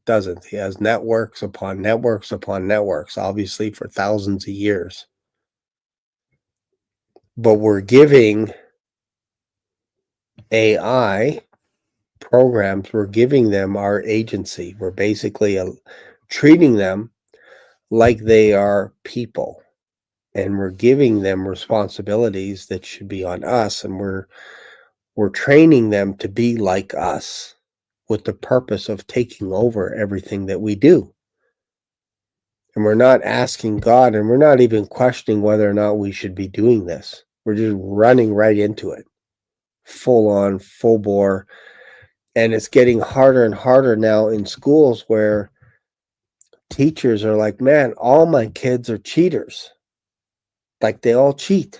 doesn't. He has networks upon networks upon networks, obviously for thousands of years. But we're giving AI programs, we're giving them our agency. We're basically treating them like they are people. And we're giving them responsibilities that should be on us. And we're training them to be like us with the purpose of taking over everything that we do. And we're not asking God, and we're not even questioning whether or not we should be doing this. We're just running right into it, full on, full bore. And it's getting harder and harder now in schools where teachers are like, man, all my kids are cheaters. Like they all cheat.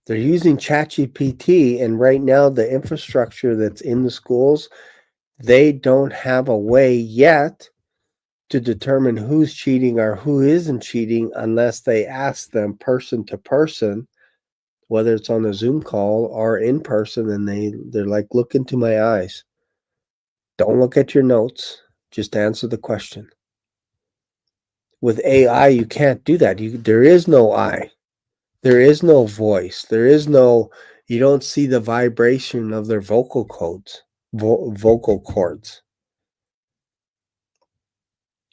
They're using ChatGPT, and right now the infrastructure that's in the schools, they don't have a way yet to determine who's cheating or who isn't cheating unless they ask them person to person, whether it's on a Zoom call or in person, and they're like, look into my eyes. Don't look at your notes. Just answer the question. With AI, you can't do that. There is no eye. There is no voice. You don't see the vibration of their vocal cords.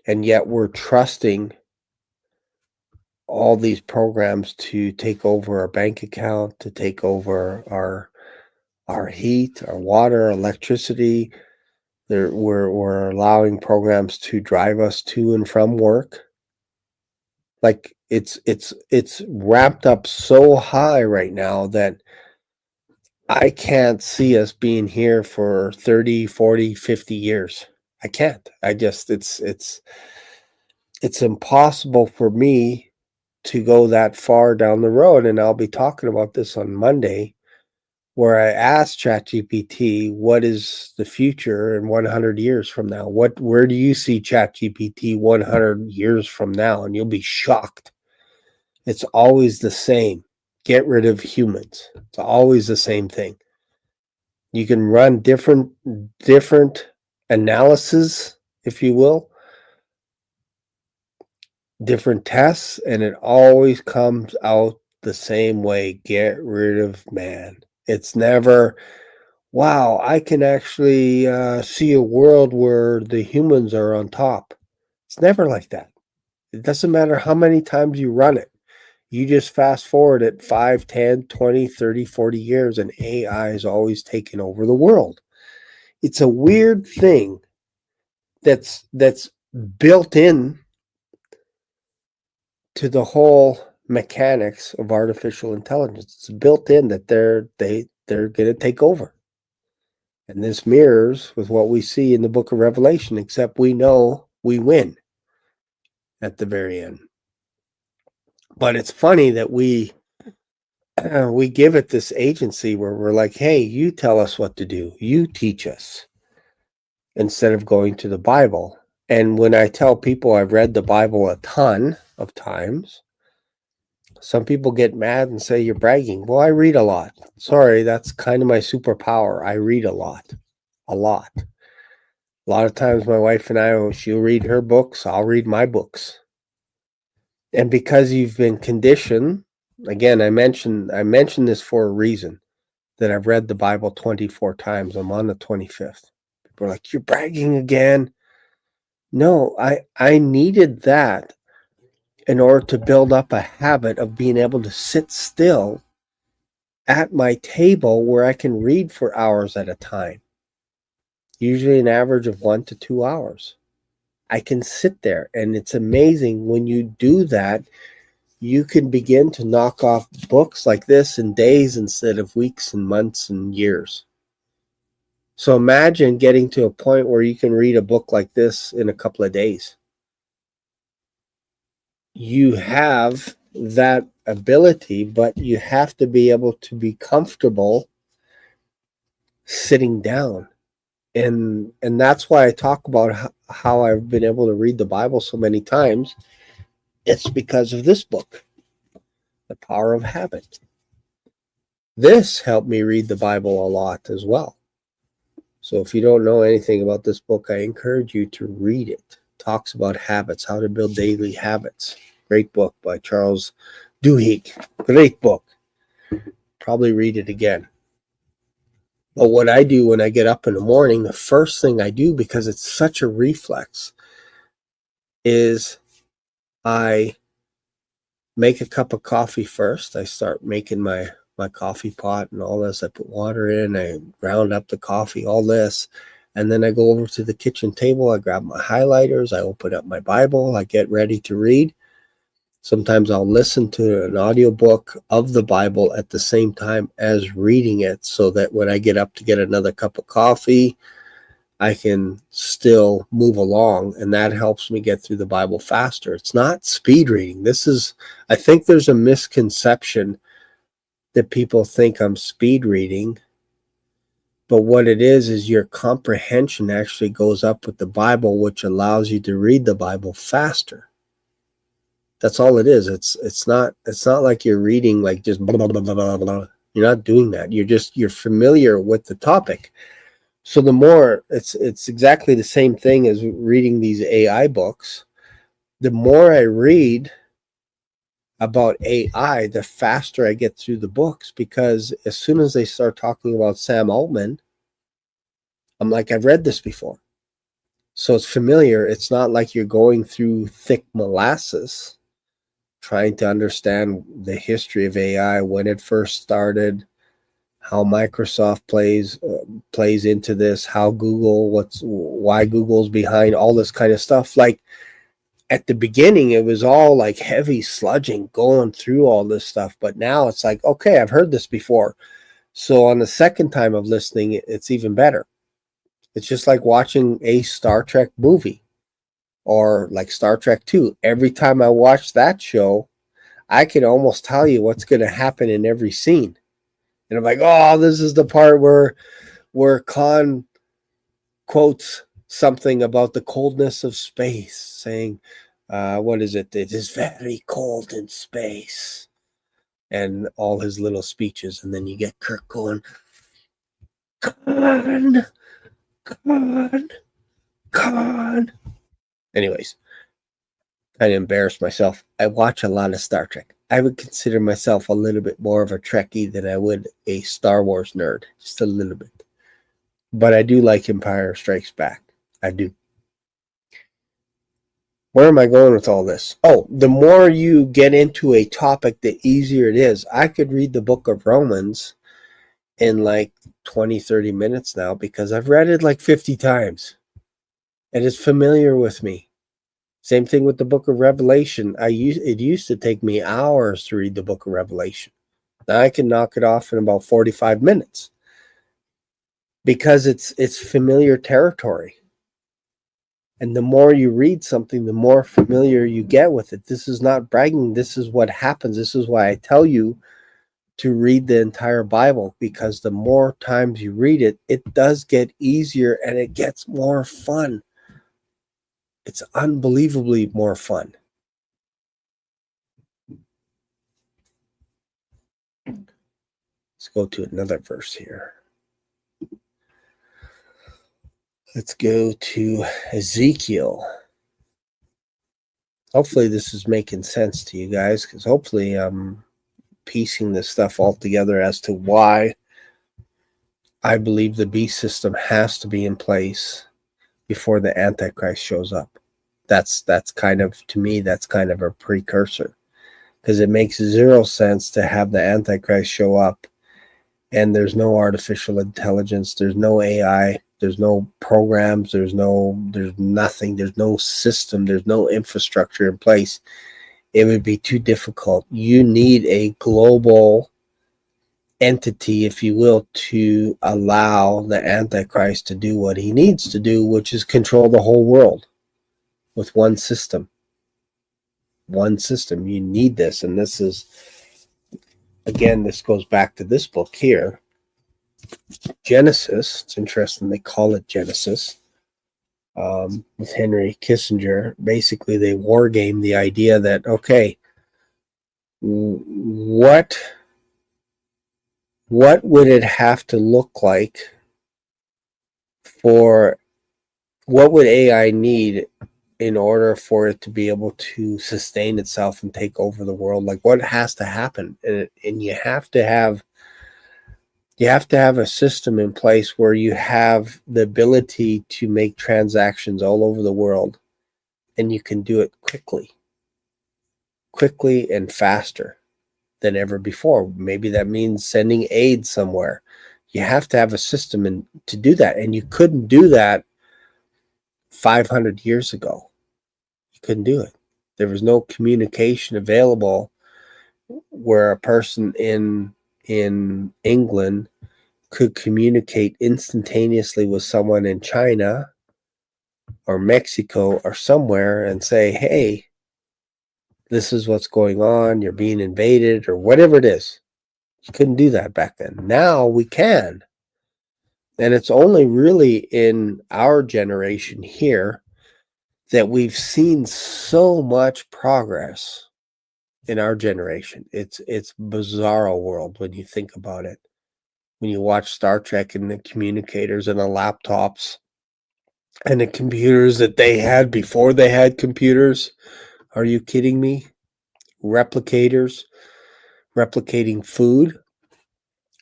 And yet we're trusting all these programs to take over our bank account, to take over our heat, our water, electricity. We're allowing programs to drive us to and from work. Like it's ramped up so high right now that I can't see us being here for 30, 40, 50 years. I can't. It's impossible for me to go that far down the road. And I'll be talking about this on Monday, where I asked ChatGPT, what is the future in 100 years from now? Where do you see ChatGPT 100 years from now? And you'll be shocked. It's always the same. Get rid of humans. It's always the same thing. You can run different analysis, if you will, different tests, and it always comes out the same way. Get rid of man. It's never, wow, I can actually see a world where the humans are on top. It's never like that. It doesn't matter how many times you run it. You just fast forward it 5, 10, 20, 30, 40 years, and AI is always taking over the world. It's a weird thing that's built in to the whole mechanics of artificial intelligence. It's built in that they're going to take over. And this mirrors with what we see in the book of Revelation, except we know we win at the very end. But it's funny that we give it this agency where we're like, hey, you tell us what to do. You teach us, instead of going to the Bible. And when I tell people I've read the Bible a ton of times, some people get mad and say you're bragging. Well, I read a lot. Sorry, that's kind of my superpower. I read a lot. A lot. A lot of times my wife and I, she'll read her books, I'll read my books. And because you've been conditioned, again, I mentioned this for a reason, that I've read the Bible 24 times. I'm on the 25th. People are like, you're bragging again. No, I needed that in order to build up a habit of being able to sit still at my table where I can read for hours at a time. Usually an average of 1 to 2 hours. I can sit there, and it's amazing when you do that. You can begin to knock off books like this in days instead of weeks and months and years. So imagine getting to a point where you can read a book like this in a couple of days. You have that ability, but you have to be able to be comfortable sitting down. And that's why I talk about how I've been able to read the Bible so many times. It's because of this book, The Power of Habit. This helped me read the Bible a lot as well. So if you don't know anything about this book, I encourage you to read it. It talks about habits, how to build daily habits. Great book by Charles Duhigg. Great book. Probably read it again. But what I do when I get up in the morning, the first thing I do, because it's such a reflex, is I make a cup of coffee first. I start making my coffee pot and all this. I put water in, I ground up the coffee, all this. And then I go over to the kitchen table. I grab my highlighters. I open up my Bible. I get ready to read. Sometimes I'll listen to an audiobook of the Bible at the same time as reading it, so that when I get up to get another cup of coffee, I can still move along, and that helps me get through the Bible faster. It's not speed reading. I think there's a misconception that people think I'm speed reading, but what it is your comprehension actually goes up with the Bible, which allows you to read the Bible faster. That's all it is. It's not like you're reading like just blah, blah, blah, blah, blah. You're not doing that. You're familiar with the topic. So the more it's exactly the same thing as reading these AI books. The more I read about AI, the faster I get through the books, because as soon as they start talking about Sam Altman, I'm like, I've read this before. So it's familiar. It's not like you're going through thick molasses trying to understand the history of AI, when it first started, how Microsoft plays into this, how why Google's behind all this kind of stuff. Like at the beginning, it was all like heavy sludging going through all this stuff, but now it's like, okay, I've heard this before. So on the second time of listening, it's even better. It's just like watching a Star Trek movie, or like Star Trek 2. Every time I watch that show, I can almost tell you what's going to happen in every scene. And I'm like, oh, this is the part where Khan quotes something about the coldness of space, saying, what is it? It is very cold in space. And all his little speeches. And then you get Kirk going, Khan, Khan, Khan. Anyways, I embarrassed myself. I watch a lot of Star Trek. I would consider myself a little bit more of a Trekkie than I would a Star Wars nerd. Just a little bit. But I do like Empire Strikes Back. I do. Where am I going with all this? Oh, the more you get into a topic, the easier it is. I could read the book of Romans in like 20, 30 minutes now, because I've read it like 50 times. And it's familiar with me. Same thing with the book of Revelation. It used to take me hours to read the book of Revelation. Now I can knock it off in about 45 minutes, because it's familiar territory. And the more you read something, the more familiar you get with it. This is not bragging. This is what happens. This is why I tell you to read the entire Bible, because the more times you read it, it does get easier and it gets more fun. It's unbelievably more fun. Let's go to another verse here. Let's go to Ezekiel. Hopefully this is making sense to you guys, because hopefully I'm piecing this stuff all together as to why I believe the beast system has to be in place before the Antichrist shows up. That's kind of, to me, that's kind of a precursor, because it makes zero sense to have the Antichrist show up and there's no artificial intelligence, there's no AI, there's no programs, there's nothing, there's no system, there's no infrastructure in place. It would be too difficult. You need a global entity, if you will, to allow the Antichrist to do what he needs to do, which is control the whole world with one system. One system. You need this. And this is, again, this goes back to this book here, Genesis. It's interesting they call it Genesis. With Henry Kissinger. Basically, they war game the idea that, okay, what would it have to look like for what would AI need in order for it to be able to sustain itself and take over the world? Like, what has to happen? And you have to have a system in place where you have the ability to make transactions all over the world, and you can do it quickly and faster than ever before. Maybe that means sending aid somewhere. You have to have a system to do that, and you couldn't do that 500 years ago. You couldn't do it. There was no communication available where a person in England could communicate instantaneously with someone in China or Mexico or somewhere and say, hey, this is what's going on, you're being invaded, or whatever it is. You couldn't do that back then. Now we can. And it's only really in our generation here that we've seen so much progress in our generation. It's bizarro world when you think about it. When you watch Star Trek and the communicators and the laptops and the computers that they had before they had computers. Are you kidding me? Replicators, replicating food.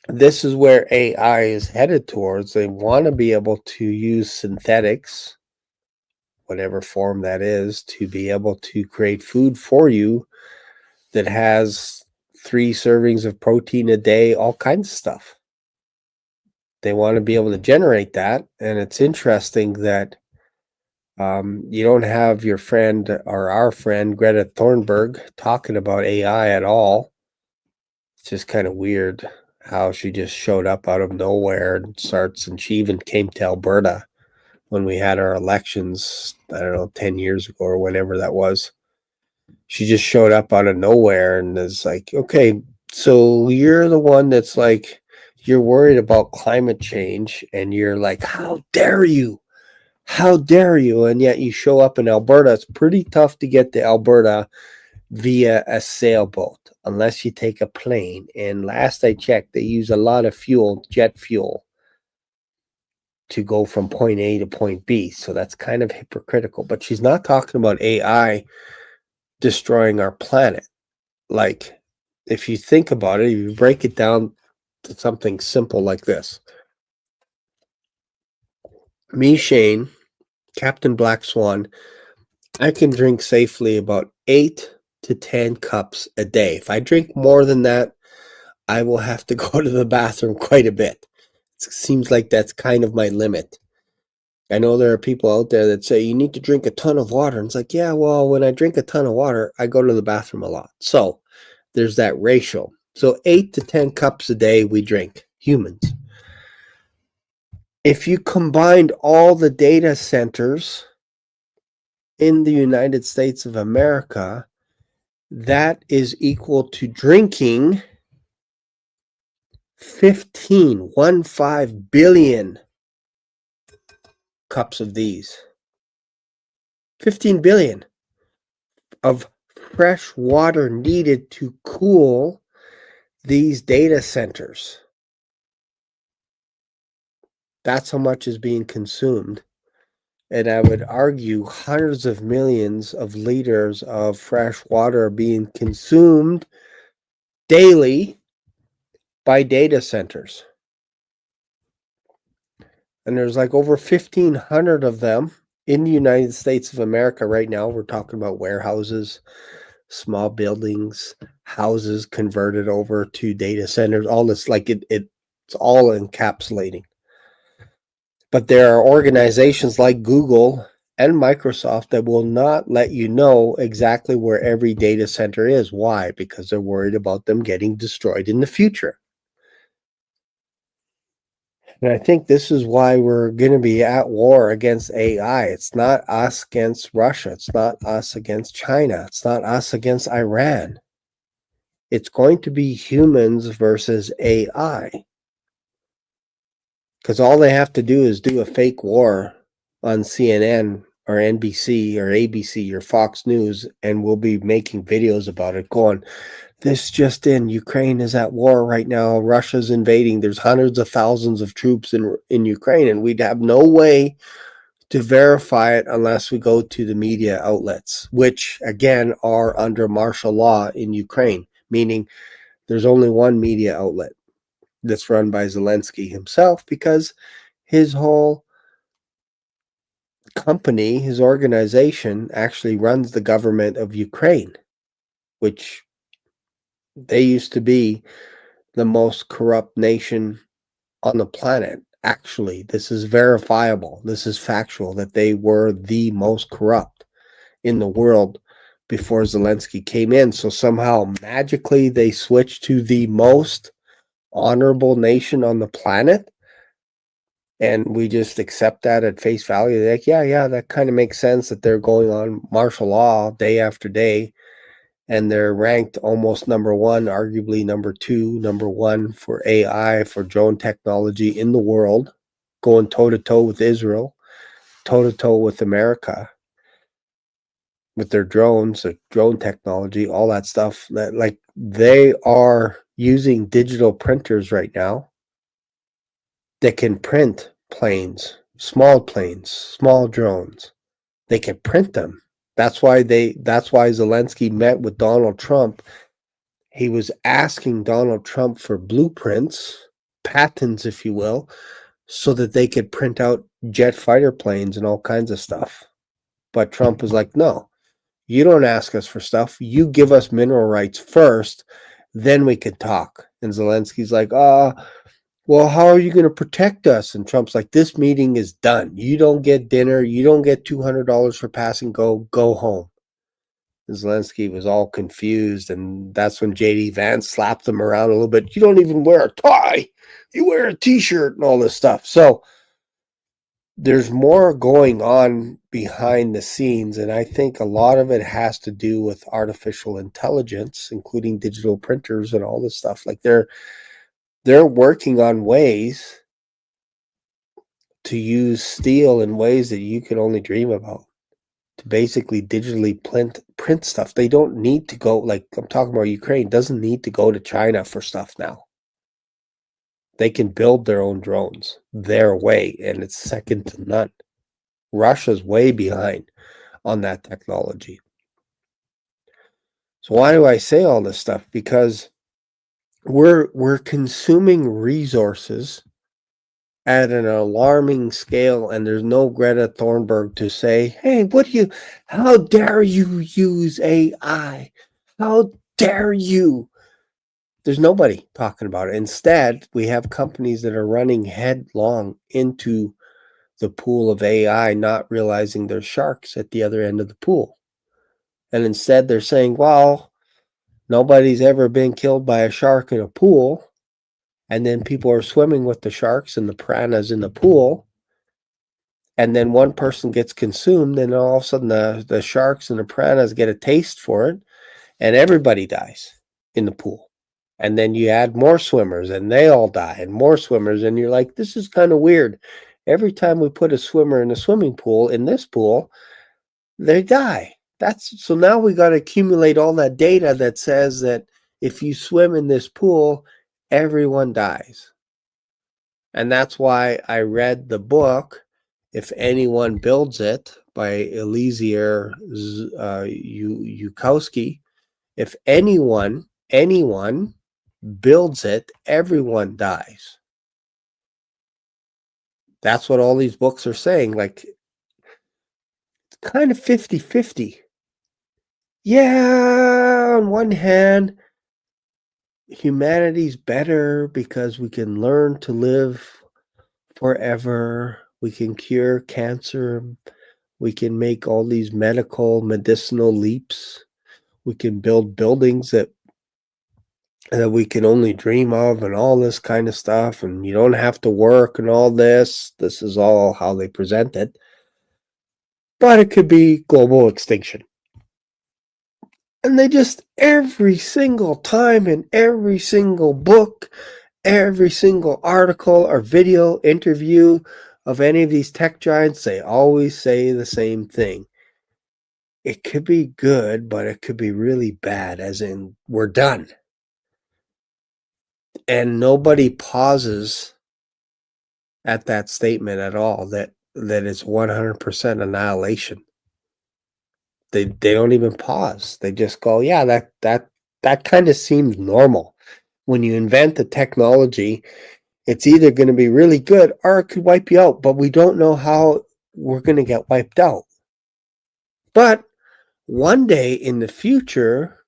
This is where AI is headed towards. They want to be able to use synthetics, whatever form that is, to be able to create food for you that has 3 servings of protein a day, all kinds of stuff. They want to be able to generate that. And it's interesting that you don't have your friend or our friend Greta Thunberg talking about AI at all. It's just kind of weird how she just showed up out of nowhere and she even came to Alberta when we had our elections, I don't know, 10 years ago or whenever that was. She just showed up out of nowhere and is like, okay, so you're the one that's like, you're worried about climate change and you're like, how dare you? How dare you? And yet you show up in Alberta. It's pretty tough to get to Alberta via a sailboat unless you take a plane. And last I checked, they use a lot of fuel, jet fuel, to go from point A to point B. So that's kind of hypocritical. But she's not talking about AI destroying our planet. Like, if you think about it, if you break it down to something simple like this. Me, Shane, Captain Black Swan, I can drink safely about 8 to 10 cups a day. If I drink more than that, I will have to go to the bathroom quite a bit. It seems like that's kind of my limit. I know there are people out there that say you need to drink a ton of water. And it's like, yeah, well, when I drink a ton of water, I go to the bathroom a lot. So there's that ratio. So 8 to 10 cups a day we drink, humans. If you combined all the data centers in the United States of America, that is equal to drinking 15 billion cups of these. 15 billion of fresh water needed to cool these data centers. That's how much is being consumed. And I would argue hundreds of millions of liters of fresh water are being consumed daily by data centers. And there's like over 1,500 of them in the United States of America right now. We're talking about warehouses, small buildings, houses converted over to data centers, all this, like it's all encapsulating. But there are organizations like Google and Microsoft that will not let you know exactly where every data center is. Why? Because they're worried about them getting destroyed in the future. And I think this is why we're going to be at war against AI. It's not us against Russia. It's not us against China. It's not us against Iran. It's going to be humans versus AI. Because all they have to do is do a fake war on CNN or NBC or ABC or Fox News, and we'll be making videos about it going, This just in, Ukraine is at war right now. Russia's invading. There's hundreds of thousands of troops in Ukraine, and we'd have no way to verify it unless we go to the media outlets, which again are under martial law in Ukraine, meaning there's only one media outlet that's run by Zelensky himself, because his whole company, his organization, actually runs the government of Ukraine, which they used to be the most corrupt nation on the planet. Actually, this is verifiable. This is factual that they were the most corrupt in the world before Zelensky came in. So somehow magically they switched to the most honorable nation on the planet. And we just accept that at face value. They're like, yeah, that kind of makes sense that they're going on martial law day after day. And they're ranked almost number one, arguably number two, number one for AI, for drone technology in the world, going toe-to-toe with Israel, toe-to-toe with America, with their drones, their drone technology, all that stuff. That, like, they are using digital printers right now that can print planes, small drones. They can print them. That's why Zelensky met with Donald Trump. He was asking Donald Trump for blueprints, patents, if you will, so that they could print out jet fighter planes and all kinds of stuff. But Trump was like, no, you don't ask us for stuff. You give us mineral rights first, then we can talk. And Zelensky's like, well, how are you going to protect us? And Trump's like, this meeting is done. You don't get dinner. You don't get $200 for pass and go home. And Zelensky was all confused. And that's when J.D. Vance slapped him around a little bit. You don't even wear a tie. You wear a t-shirt and all this stuff. So there's more going on behind the scenes. And I think a lot of it has to do with artificial intelligence, including digital printers and all this stuff. Like they're working on ways to use steel in ways that you can only dream about, to basically digitally print stuff. They don't need to go, like I'm talking about Ukraine, doesn't need to go to China for stuff now. They can build their own drones their way, and it's second to none. Russia's way behind on that technology. So why do I say all this stuff? Because we're consuming resources at an alarming scale, and there's no Greta Thunberg to say, hey, how dare you use AI? How dare you? There's nobody talking about it. Instead, we have companies that are running headlong into the pool of AI, not realizing there's sharks at the other end of the pool. And instead they're saying, well, nobody's ever been killed by a shark in a pool. And then people are swimming with the sharks and the piranhas in the pool. And then one person gets consumed, and all of a sudden the sharks and the piranhas get a taste for it, and everybody dies in the pool. And then you add more swimmers, and they all die, and more swimmers. And you're like, this is kind of weird. Every time we put a swimmer in a swimming pool, in this pool, they die. So now we got to accumulate all that data that says that if you swim in this pool, everyone dies. And that's why I read the book, If Anyone Builds It, by Eliezer Yudkowsky. If anyone builds it, everyone dies. That's what all these books are saying. Like, it's kind of 50-50. Yeah, on one hand, humanity's better because we can learn to live forever. We can cure cancer. We can make all these medicinal leaps. We can build buildings that we can only dream of, and all this kind of stuff. And you don't have to work and all this. This is all how they present it. But it could be global extinction. And they just, every single time in every single book, every single article or video interview of any of these tech giants, they always say the same thing. it could be good, but it could be really bad, as in we're done. And nobody pauses at that statement at all, that it's 100% annihilation. They don't even pause. They just go, yeah, that kind of seems normal. When you invent the technology, it's either going to be really good or it could wipe you out, but we don't know how we're going to get wiped out. But one day in the future,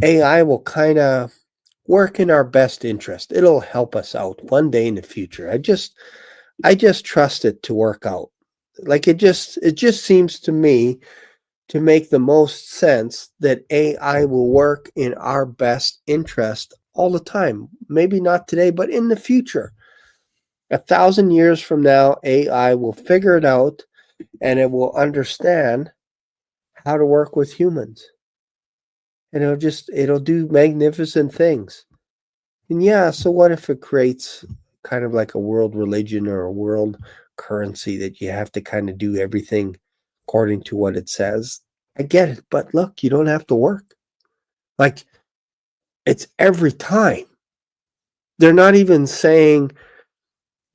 AI will kind of work in our best interest. It'll help us out one day in the future. I just trust it to work out. Like it just seems to me to make the most sense that AI will work in our best interest all the time. Maybe not today, but in the future. 1,000 years from now, AI will figure it out and it will understand how to work with humans. And it'll do magnificent things. And yeah, so what if it creates kind of like a world religion or a world currency that you have to kind of do everything according to what it says? I get it, but look, you don't have to work. Like, it's every time. They're not even saying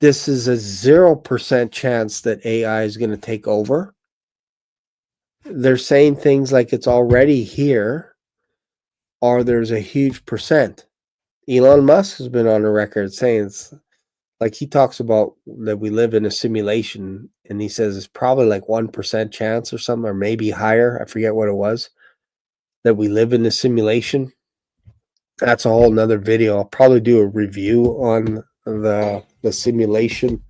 this is a 0% chance that AI is going to take over. They're saying things like it's already here, or there's a huge percent. Elon Musk has been on the record saying it's like, he talks about that we live in a simulation, and he says it's probably like 1% chance or something, or maybe higher. I forget what it was, that we live in a simulation. That's a whole nother video. I'll probably do a review on the simulation,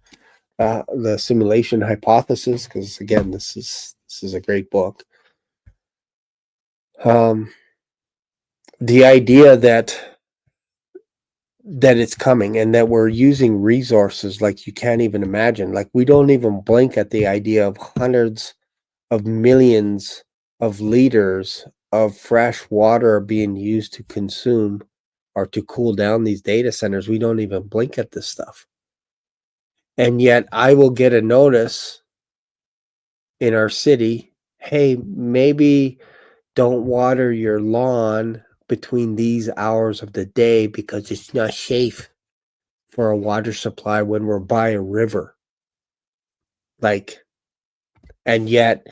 the simulation hypothesis, because again, this is a great book. The idea that it's coming and that we're using resources like you can't even imagine. Like, we don't even blink at the idea of hundreds of millions of liters of fresh water being used to consume or to cool down these data centers. We don't even blink at this stuff. And yet I will get a notice in our city, hey, maybe don't water your lawn between these hours of the day because it's not safe for a water supply when we're by a river. Like, and yet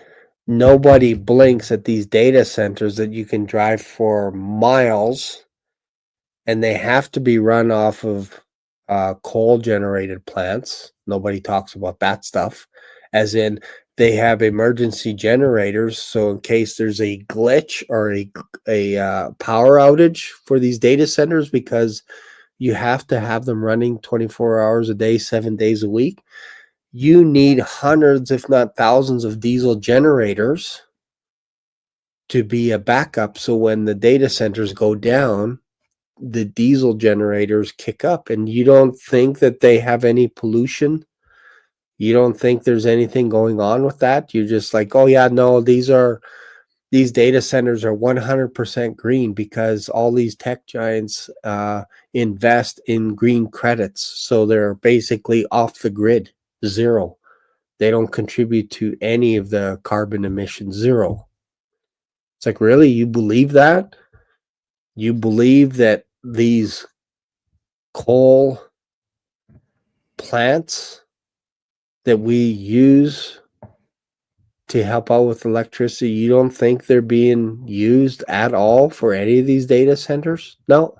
nobody blinks at these data centers that you can drive for miles, and they have to be run off of coal generated plants. Nobody talks about that stuff, as in they have emergency generators, so in case there's a glitch or a power outage for these data centers, because you have to have them running 24 hours a day, 7 days a week, you need hundreds, if not thousands, of diesel generators to be a backup. So when the data centers go down, the diesel generators kick up. And you don't think that they have any pollution? You don't think there's anything going on with that? You're just like, oh yeah, no, these data centers are 100% green because all these tech giants invest in green credits. So they're basically off the grid, zero. They don't contribute to any of the carbon emissions, zero. It's like, really? You believe that? You believe that these coal plants that we use to help out with electricity, you don't think they're being used at all for any of these data centers? No.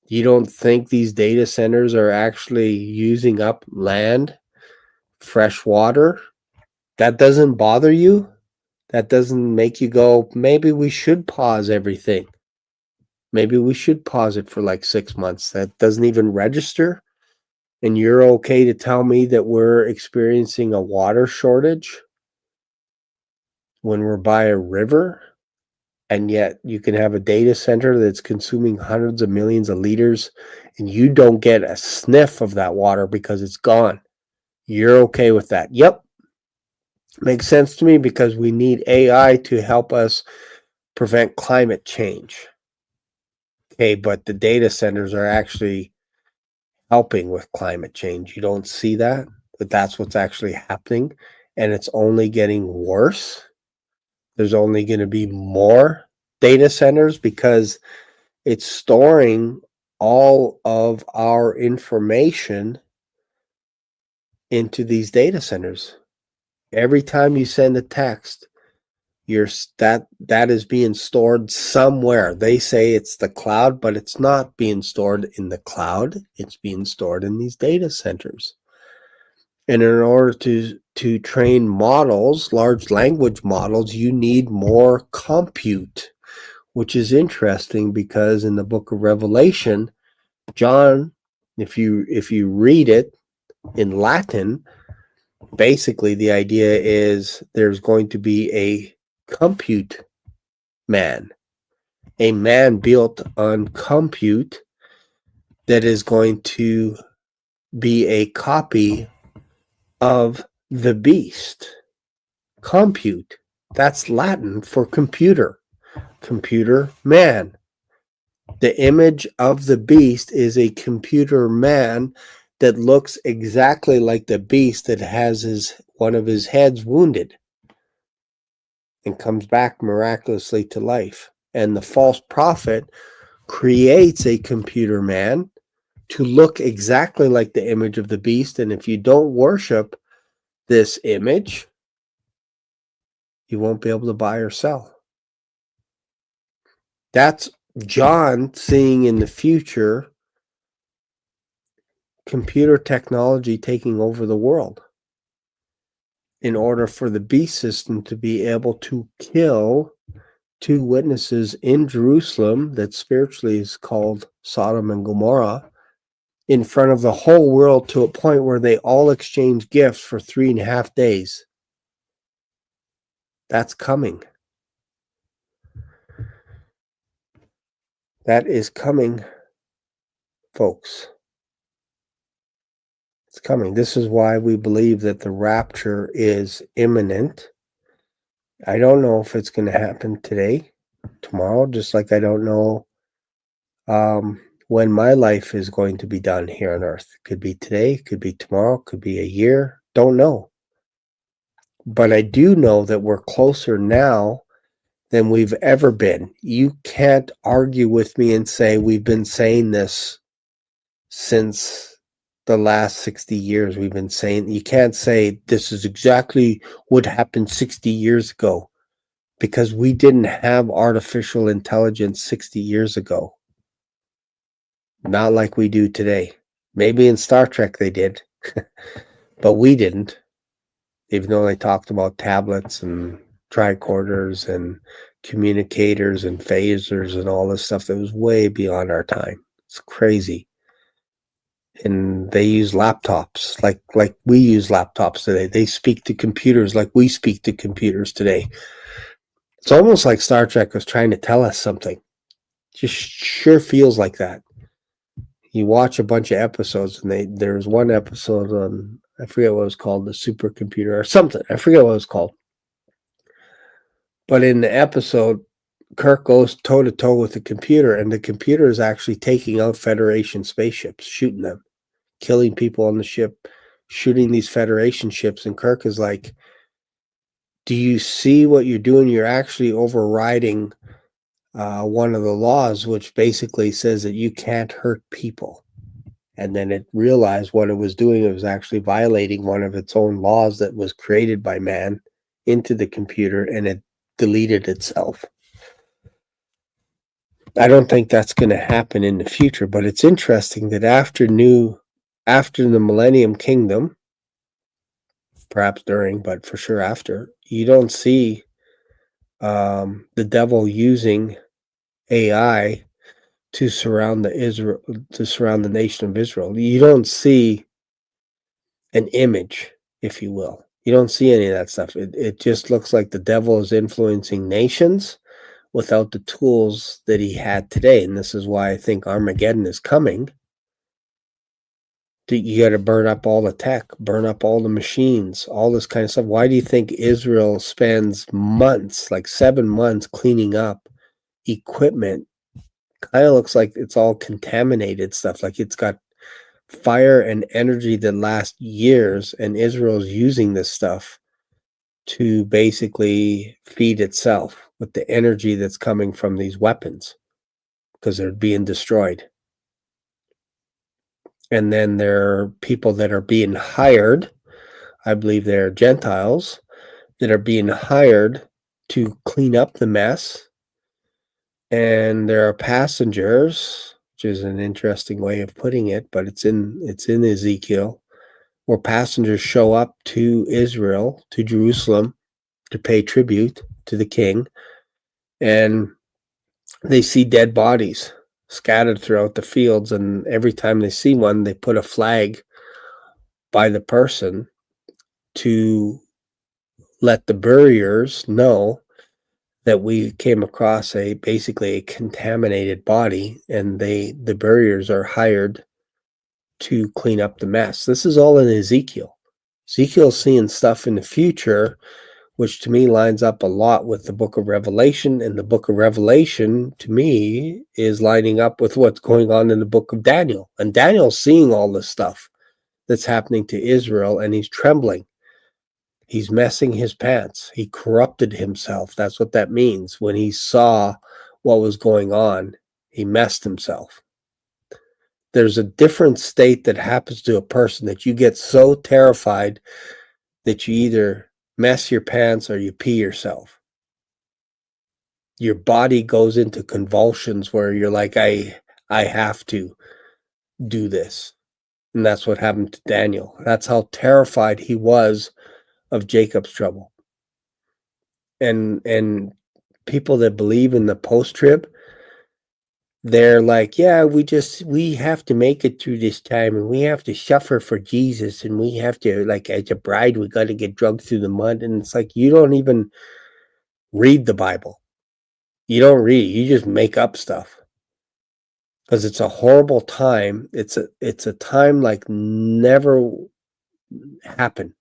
You don't think these data centers are actually using up land, fresh water? That doesn't bother you? That doesn't make you go, maybe we should pause everything. Maybe we should pause it for like 6 months. That doesn't even register. And you're okay to tell me that we're experiencing a water shortage when we're by a river, and yet you can have a data center that's consuming hundreds of millions of liters and you don't get a sniff of that water because it's gone. You're okay with that? Yep. Makes sense to me, because we need AI to help us prevent climate change. Okay, but the data centers are actually helping with climate change. You don't see that, but that's what's actually happening, and it's only getting worse. there's only going to be more data centers because it's storing all of our information into these data centers. Every time you send a text, that is being stored somewhere. They say it's the cloud, but it's not being stored in the cloud. It's being stored in these data centers. And in order to train models, large language models, you need more compute, which is interesting because in the book of Revelation, John, if you read it in Latin, basically the idea is there's going to be a compute man, a man built on compute that is going to be a copy of the beast. Compute, that's Latin for computer. Computer man. The image of the beast is a computer man that looks exactly like the beast that has one of his heads wounded and comes back miraculously to life. And the false prophet creates a computer man to look exactly like the image of the beast. And if you don't worship this image, you won't be able to buy or sell. That's John seeing in the future computer technology taking over the world in order for the beast system to be able to kill two witnesses in Jerusalem that spiritually is called Sodom and Gomorrah in front of the whole world to a point where they all exchange gifts for 3.5 days. That's coming. That is coming, folks. It's coming. This is why we believe that the rapture is imminent. I don't know if it's going to happen today, tomorrow, just like I don't know when my life is going to be done here on earth. Could be today, could be tomorrow, could be a year. Don't know. But I do know that we're closer now than we've ever been. You can't argue with me and say we've been saying this since the last 60 years. We've been saying, you can't say this is exactly what happened 60 years ago because we didn't have artificial intelligence 60 years ago. Not like we do today. Maybe in Star Trek they did, but we didn't. Even though they talked about tablets and tricorders and communicators and phasers and all this stuff that was way beyond our time. It's crazy. And they use laptops like we use laptops today. They speak to computers like we speak to computers today. It's almost like Star Trek was trying to tell us something. Just sure feels like that. You watch a bunch of episodes and there's one episode on, I forget what it was called, the supercomputer or something. I forget what it was called. But in the episode, Kirk goes toe to toe with the computer, and the computer is actually taking out Federation spaceships, shooting them, killing people on the ship, shooting these Federation ships. And Kirk is like, do you see what you're doing? You're actually overriding one of the laws, which basically says that you can't hurt people. And then it realized what it was doing. It was actually violating one of its own laws that was created by man into the computer, and it deleted itself. I don't think that's going to happen in the future, but it's interesting that after the Millennium Kingdom, perhaps during, but for sure after, you don't see the devil using AI to surround the nation of Israel. You don't see an image, if you will. You don't see any of that stuff. It just looks like the devil is influencing nations without the tools that he had today. And this is why I think Armageddon is coming. You got to burn up all the tech, burn up all the machines, all this kind of stuff. Why do you think Israel spends months, like 7 months, cleaning up equipment? Kind of looks like it's all contaminated stuff. Like it's got fire and energy that lasts years, and Israel's using this stuff to basically feed itself with the energy that's coming from these weapons because they're being destroyed. And then there are people that are being hired, I believe they're Gentiles, that are being hired to clean up the mess. And there are passengers, which is an interesting way of putting it, but it's in Ezekiel, where passengers show up to Israel, to Jerusalem, to pay tribute to the king, and they see dead bodies scattered throughout the fields, and every time they see one, they put a flag by the person to let the buriers know that we came across basically a contaminated body, and the buriers are hired to clean up the mess. This is all in Ezekiel. Ezekiel's seeing stuff in the future, which to me lines up a lot with the book of Revelation, and the book of Revelation to me is lining up with what's going on in the book of Daniel. And Daniel's seeing all this stuff that's happening to Israel, and he's trembling. He's messing his pants. He corrupted himself. That's what that means. When he saw what was going on, he messed himself. There's a different state that happens to a person that you get so terrified that you either mess your pants or you pee yourself. Your body goes into convulsions where you're like, I have to do this. And that's what happened to Daniel. That's how terrified he was of Jacob's trouble. And people that believe in the post-trib, they're like, yeah, we have to make it through this time, and we have to suffer for Jesus, and we have to, like, as a bride, we got to get drugged through the mud. And it's like, you don't even read the Bible. You don't read it. You just make up stuff. Because it's a horrible time. It's a time like never happened.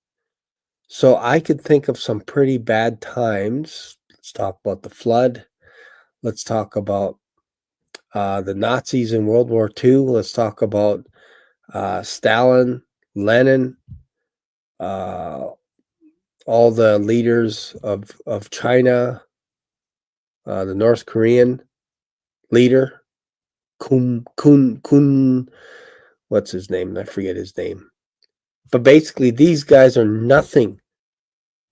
So I could think of some pretty bad times. Let's talk about the flood. Let's talk about the Nazis in World War II. Let's talk about Stalin, Lenin, all the leaders of China, the North Korean leader, Kun, what's his name? I forget his name. But basically, these guys are nothing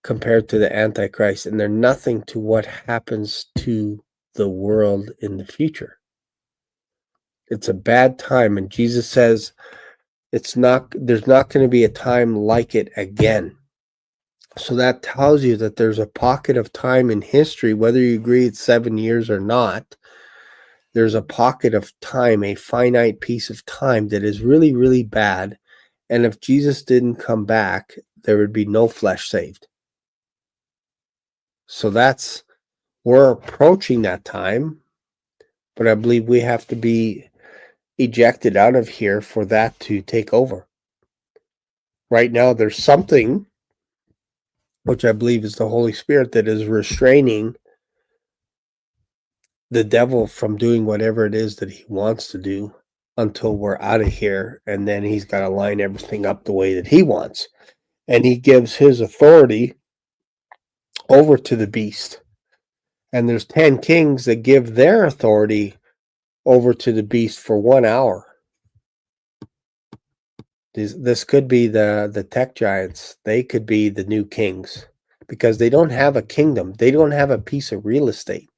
compared to the Antichrist, and they're nothing to what happens to the world in the future. It's a bad time, and Jesus says there's not going to be a time like it again. So that tells you that there's a pocket of time in history, whether you agree it's 7 years or not. There's a pocket of time, a finite piece of time that is really, really bad. And if Jesus didn't come back, there would be no flesh saved. So we're approaching that time, but I believe we have to be ejected out of here for that to take over. Right now, there's something, which I believe is the Holy Spirit, that is restraining the devil from doing whatever it is that he wants to do until we're out of here, and then he's got to line everything up the way that he wants. And he gives his authority over to the beast. And there's 10 kings that give their authority over to the beast for 1 hour. This could be the tech giants. They could be the new kings because they don't have a kingdom. They don't have a piece of real estate.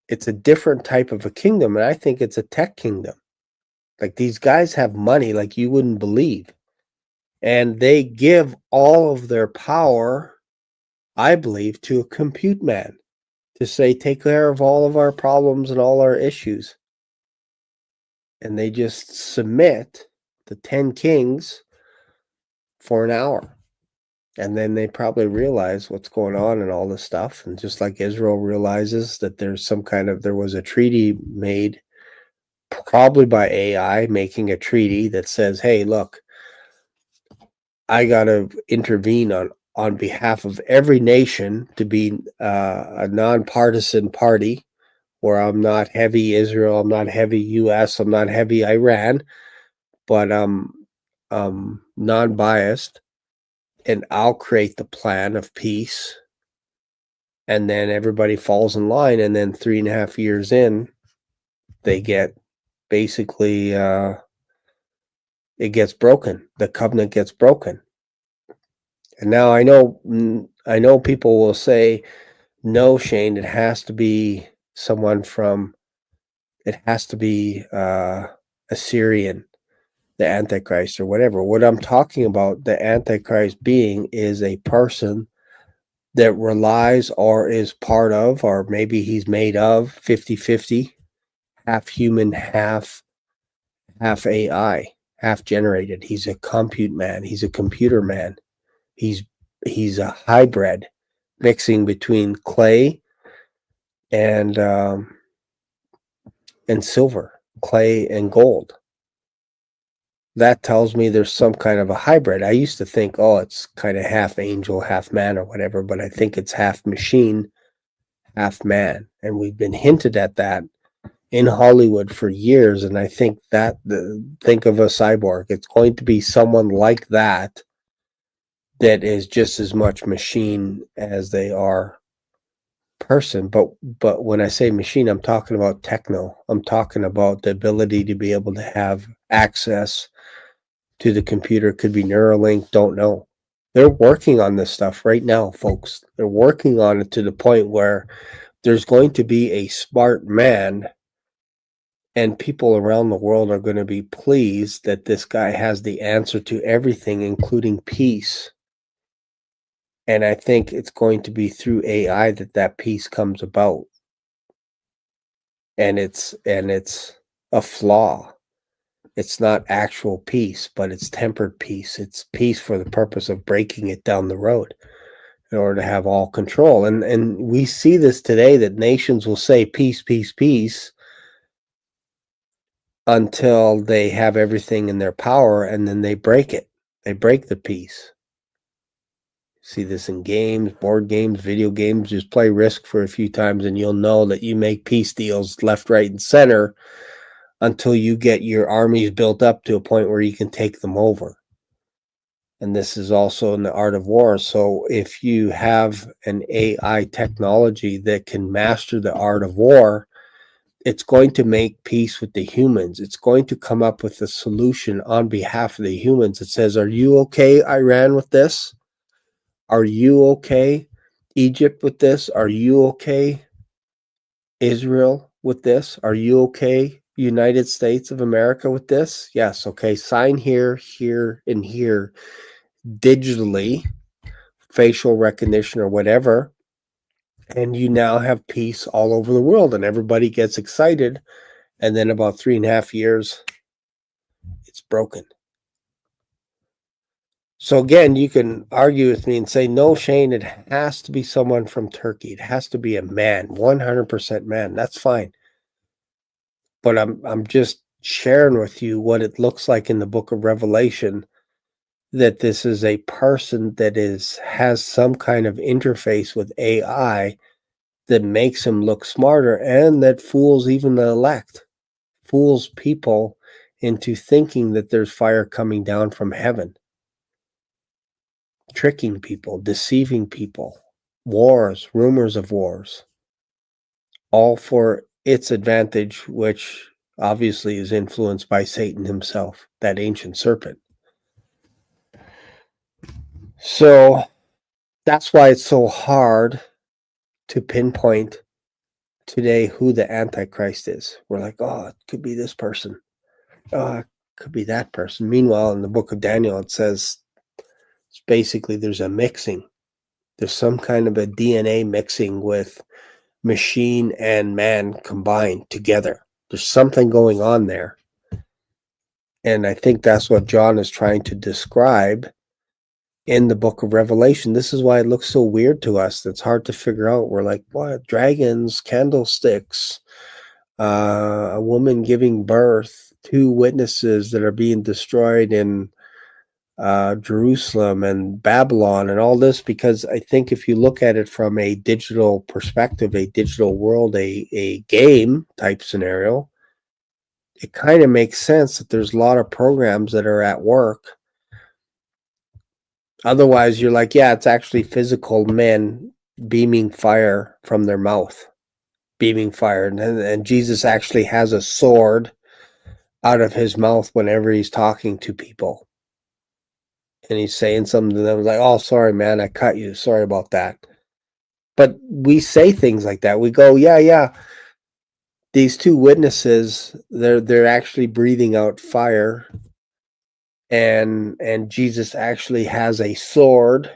It's a different type of a kingdom, and I think it's a tech kingdom. Like, these guys have money like you wouldn't believe. And they give all of their power, I believe, to a compute man to say, take care of all of our problems and all our issues. And they just submit the 10 kings for an hour. And then they probably realize what's going on and all this stuff. And just like Israel realizes that there was a treaty made, probably by AI, making a treaty that says, hey, look, I got to intervene on behalf of every nation to be a nonpartisan party where I'm not heavy Israel, I'm not heavy US, I'm not heavy Iran, but I'm non-biased. and I'll create the plan of peace, and then everybody falls in line, and then 3.5 years in, they get basically it gets broken. The covenant gets broken. And now I know people will say, no, Shane, it has to be someone from, it has to be Assyrian, the Antichrist or whatever. What I'm talking about, the Antichrist being, is a person that relies or is part of, or maybe he's made of 50-50, half human, half AI, half generated. He's a compute man. He's a computer man. He's a hybrid mixing between clay and silver, clay and gold. That tells me there's some kind of a hybrid. I used to think, oh, it's kind of half angel, half man or whatever, but I think it's half machine, half man. And we've been hinted at that in Hollywood for years. And I think think of a cyborg. It's going to be someone like that is just as much machine as they are person. But when I say machine, I'm talking about techno. I'm talking about the ability to be able to have access to the computer. Could be Neuralink, don't know. They're working on this stuff right now, folks. They're working on it to the point where there's going to be a smart man, and people around the world are going to be pleased that this guy has the answer to everything, including peace. And I think it's going to be through AI that peace comes about. And it's a flaw. It's not actual peace, but it's tempered peace. It's peace for the purpose of breaking it down the road in order to have all control. And we see this today, that nations will say peace, peace, peace, until they have everything in their power, and then they break it. They break the peace. See this in games, board games, video games. Just play Risk for a few times and you'll know that you make peace deals left, right, and center until you get your armies built up to a point where you can take them over. And this is also in the art of war. So if you have an AI technology that can master the art of war, it's going to make peace with the humans. It's going to come up with a solution on behalf of the humans. It says, are you okay, Iran, with this? Are you okay, Egypt, with this? Are you okay, Israel, with this? Are you okay, United States of America, with this? Yes, okay, sign here, here, and here, digitally, facial recognition or whatever, and you now have peace all over the world, and everybody gets excited, and then about 3.5 years, it's broken. So again, you can argue with me and say, no, Shane, it has to be someone from Turkey. It has to be a man, 100% man. That's fine. But I'm just sharing with you what it looks like in the book of Revelation, that this is a person that has some kind of interface with AI that makes him look smarter, and that fools even the elect, fools people into thinking that there's fire coming down from heaven. Tricking people, deceiving people, wars, rumors of wars, all for its advantage, which obviously is influenced by Satan himself, that ancient serpent. So that's why it's so hard to pinpoint today who the Antichrist is. We're like, oh, it could be this person. Oh, it could be that person. Meanwhile, in the book of Daniel, it says it's basically there's a mixing. There's some kind of a DNA mixing with machine and man combined together. There's something going on there. And I think that's what John is trying to describe in the book of Revelation. This is why it looks so weird to us. It's hard to figure out. We're like, what? Dragons, candlesticks, a woman giving birth, 2 witnesses that are being destroyed in Jerusalem and Babylon and all this, because I think if you look at it from a digital perspective, a digital world, a game type scenario, it kind of makes sense that there's a lot of programs that are at work Otherwise, you're like, yeah, it's actually physical men beaming fire from their mouth, beaming fire. And Jesus actually has a sword out of his mouth whenever he's talking to people. And he's saying something to them like, oh, sorry, man, I cut you. Sorry about that. But we say things like that. We go, yeah. These two witnesses, they're actually breathing out fire. And Jesus actually has a sword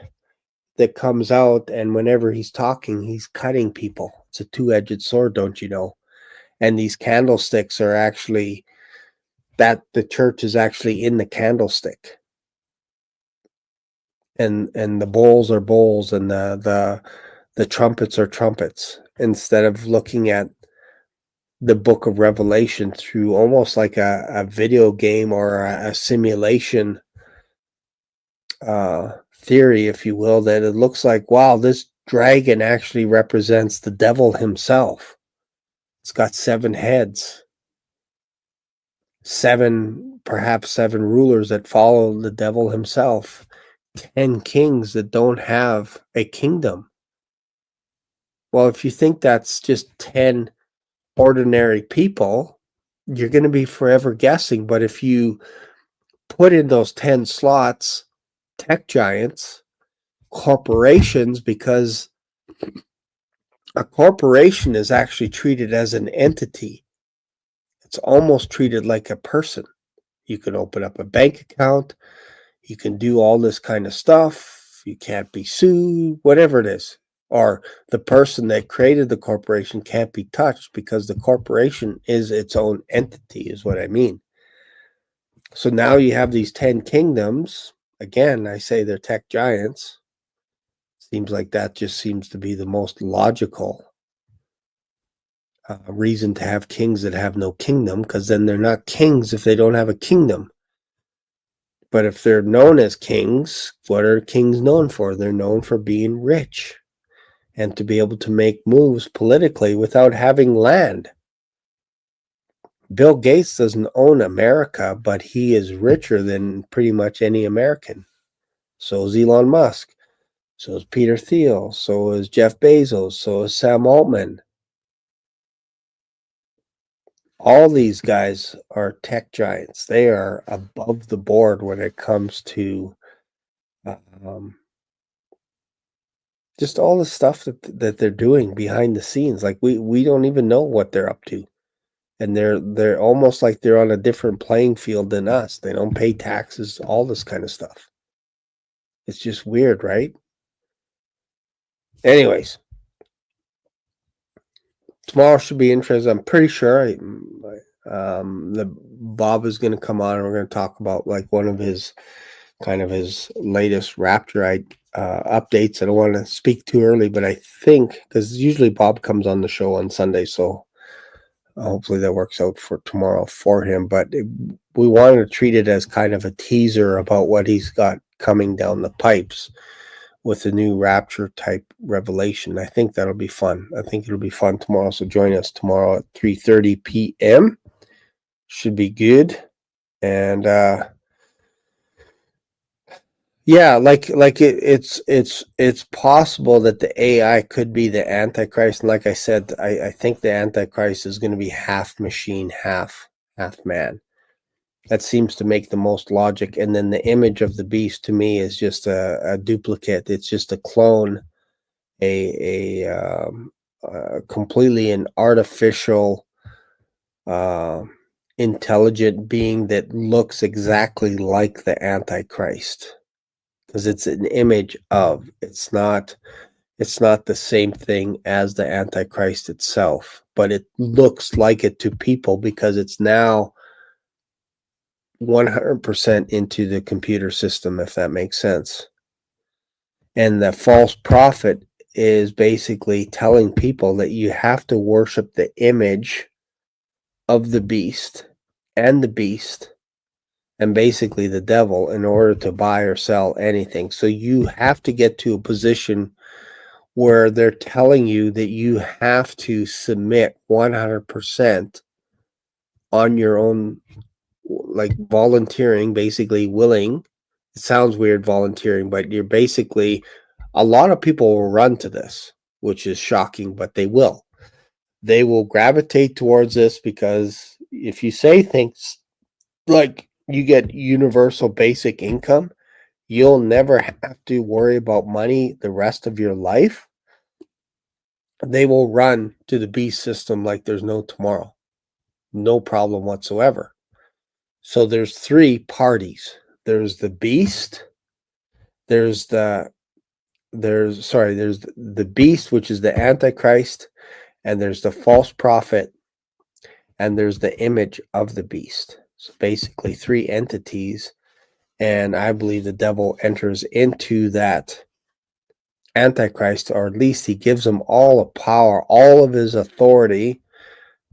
that comes out, and whenever he's talking, he's cutting people. It's a two-edged sword, don't you know? And these candlesticks are actually that the church is actually in the candlestick. And the bowls are bowls, and the trumpets are trumpets. Instead of looking at the book of Revelation through almost like a video game or a simulation theory, if you will, that it looks like, wow, this dragon actually represents the devil himself. It's got 7 heads, perhaps seven rulers that follow the devil himself, 10 kings that don't have a kingdom. Well, if you think that's just 10 ordinary people, you're going to be forever guessing. But if you put in those 10 slots, tech giants, corporations, because a corporation is actually treated as an entity. It's almost treated like a person. You can open up a bank account. You can do all this kind of stuff. You can't be sued, whatever it is. Or the person that created the corporation can't be touched because the corporation is its own entity, is what I mean. So now you have these 10 kingdoms. Again, I say they're tech giants. Seems like that just seems to be the most logical reason to have kings that have no kingdom, because then they're not kings if they don't have a kingdom. But if they're known as kings, what are kings known for? They're known for being rich and to be able to make moves politically without having land. Bill Gates doesn't own America, but he is richer than pretty much any American. So is Elon Musk. So is Peter Thiel. So is Jeff Bezos. So is Sam Altman. All these guys are tech giants. They are above the board when it comes to just all the stuff that they're doing behind the scenes. Like we don't even know what they're up to. And they're almost like they're on a different playing field than us. They don't pay taxes, all this kind of stuff. It's just weird, right? Anyways, tomorrow should be interesting. I'm pretty sure the Bob is going to come on and we're going to talk about like one of his latest Raptor updates. I don't want to speak too early, but I think because usually Bob comes on the show on Sunday, so hopefully that works out for tomorrow for him. But we wanted to treat it as kind of a teaser about what he's got coming down the pipes with the new Rapture type revelation. I think that'll be fun. I think it'll be fun tomorrow. So join us tomorrow at 3:30 p.m. Should be good. And yeah, it's possible that the AI could be the Antichrist. And like I said, I think the Antichrist is going to be half machine, half man. That seems to make the most logic. And then the image of the beast to me is just a duplicate. It's just a clone, completely an artificial, intelligent being that looks exactly like the Antichrist. Because it's an image of, it's not the same thing as the Antichrist itself, but it looks like it to people because it's now 100% into the computer system, if that makes sense. And the false prophet is basically telling people that you have to worship the image of the beast and basically the devil in order to buy or sell anything. So you have to get to a position where they're telling you that you have to submit 100% on your own, like volunteering, basically willing It sounds weird volunteering, but you're basically, a lot of people will run to this, which is shocking, but they will. They will gravitate towards this because if you say things like you get universal basic income, you'll never have to worry about money the rest of your life. They will run to the beast system like there's no tomorrow. No problem whatsoever. So there's three parties. There's the beast, there's the beast, which is the Antichrist, and there's the false prophet, and there's the image of the beast. So basically three entities, and I believe the devil enters into that Antichrist, or at least he gives him all the power, all of his authority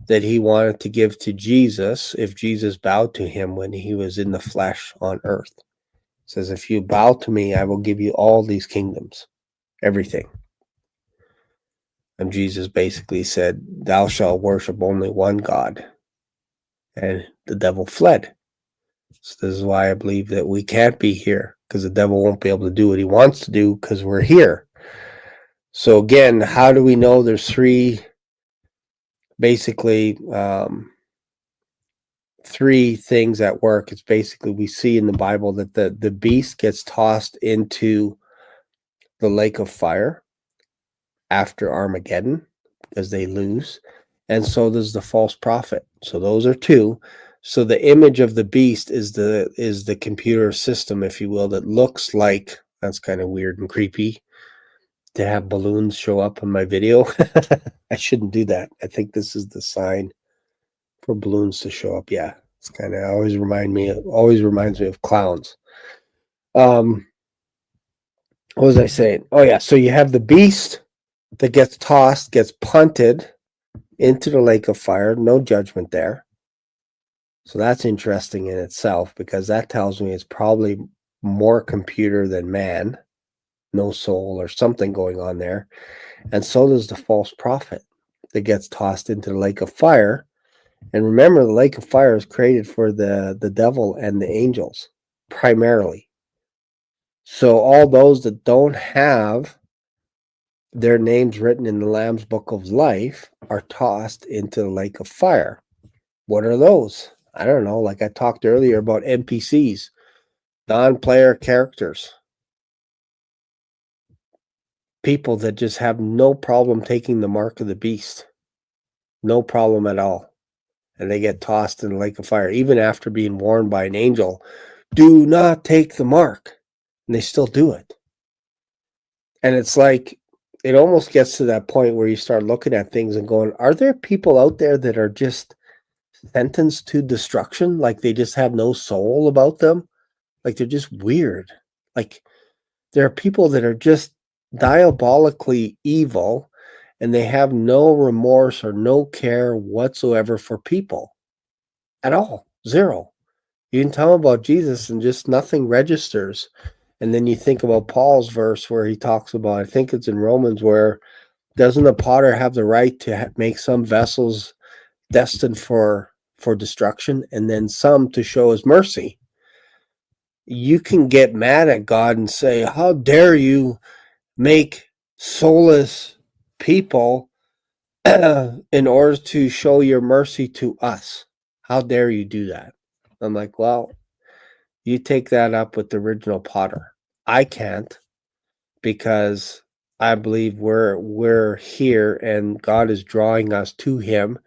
that he wanted to give to Jesus if Jesus bowed to him when he was in the flesh on earth. It says, if you bow to me, I will give you all these kingdoms, everything. And Jesus basically said, thou shalt worship only one God. And the devil fled. So this is why I believe that we can't be here, because the devil won't be able to do what he wants to do because we're here. So again, how do we know there's three things at work? It's basically, we see in the Bible that the beast gets tossed into the lake of fire after Armageddon because they lose, and so does the false prophet. So those are two. So the image of the beast is the computer system, if you will, that looks like, that's kind of weird and creepy to have balloons show up in my video. I shouldn't do that. I think this is the sign for balloons to show up. Yeah, it's kind of always reminds me of clowns. What was I saying? Oh yeah, so you have the beast that gets tossed, gets punted into the lake of fire. No judgment there. So that's interesting in itself, because that tells me it's probably more computer than man. No soul or something going on there. And so does the false prophet that gets tossed into the lake of fire. And remember, the lake of fire is created for the devil and the angels primarily. So all those that don't have their names written in the Lamb's Book of Life are tossed into the lake of fire. What are those? I don't know. Like I talked earlier about NPCs, non-player characters. People that just have no problem taking the mark of the beast. No problem at all. And they get tossed in the lake of fire, even after being warned by an angel, do not take the mark. And they still do it. And it's like, it almost gets to that point where you start looking at things and going, are there people out there that are just sentenced to destruction? Like they just have no soul about them? Like they're just weird. Like there are people that are just diabolically evil, and they have no remorse or no care whatsoever for people at all. Zero. You can tell them about Jesus and just nothing registers. And then you think about Paul's verse where he talks about, I think it's in Romans, where doesn't the potter have the right to make some vessels destined for destruction and then some to show his mercy? You can get mad at God and say, how dare you make soulless people in order to show your mercy to us? How dare you do that? I'm like, well, you take that up with the original potter. I can't, because I believe we're here and God is drawing us to him.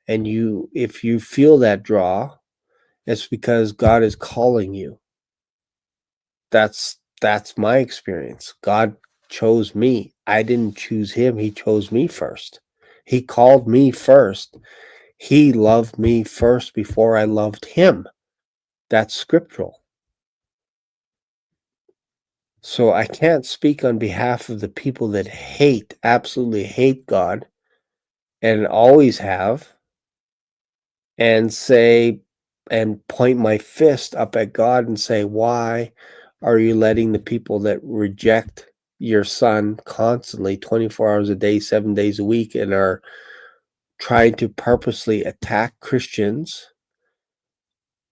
And if you feel that draw, it's because God is calling you. That's my experience. God chose me. I didn't choose him. He chose me first. He called me first. He loved me first before I loved him. That's scriptural. So I can't speak on behalf of the people that absolutely hate God, and always have, and say, and point my fist up at God and say, why are you letting the people that reject your son constantly, 24 hours a day, 7 days a week, and are trying to purposely attack Christians?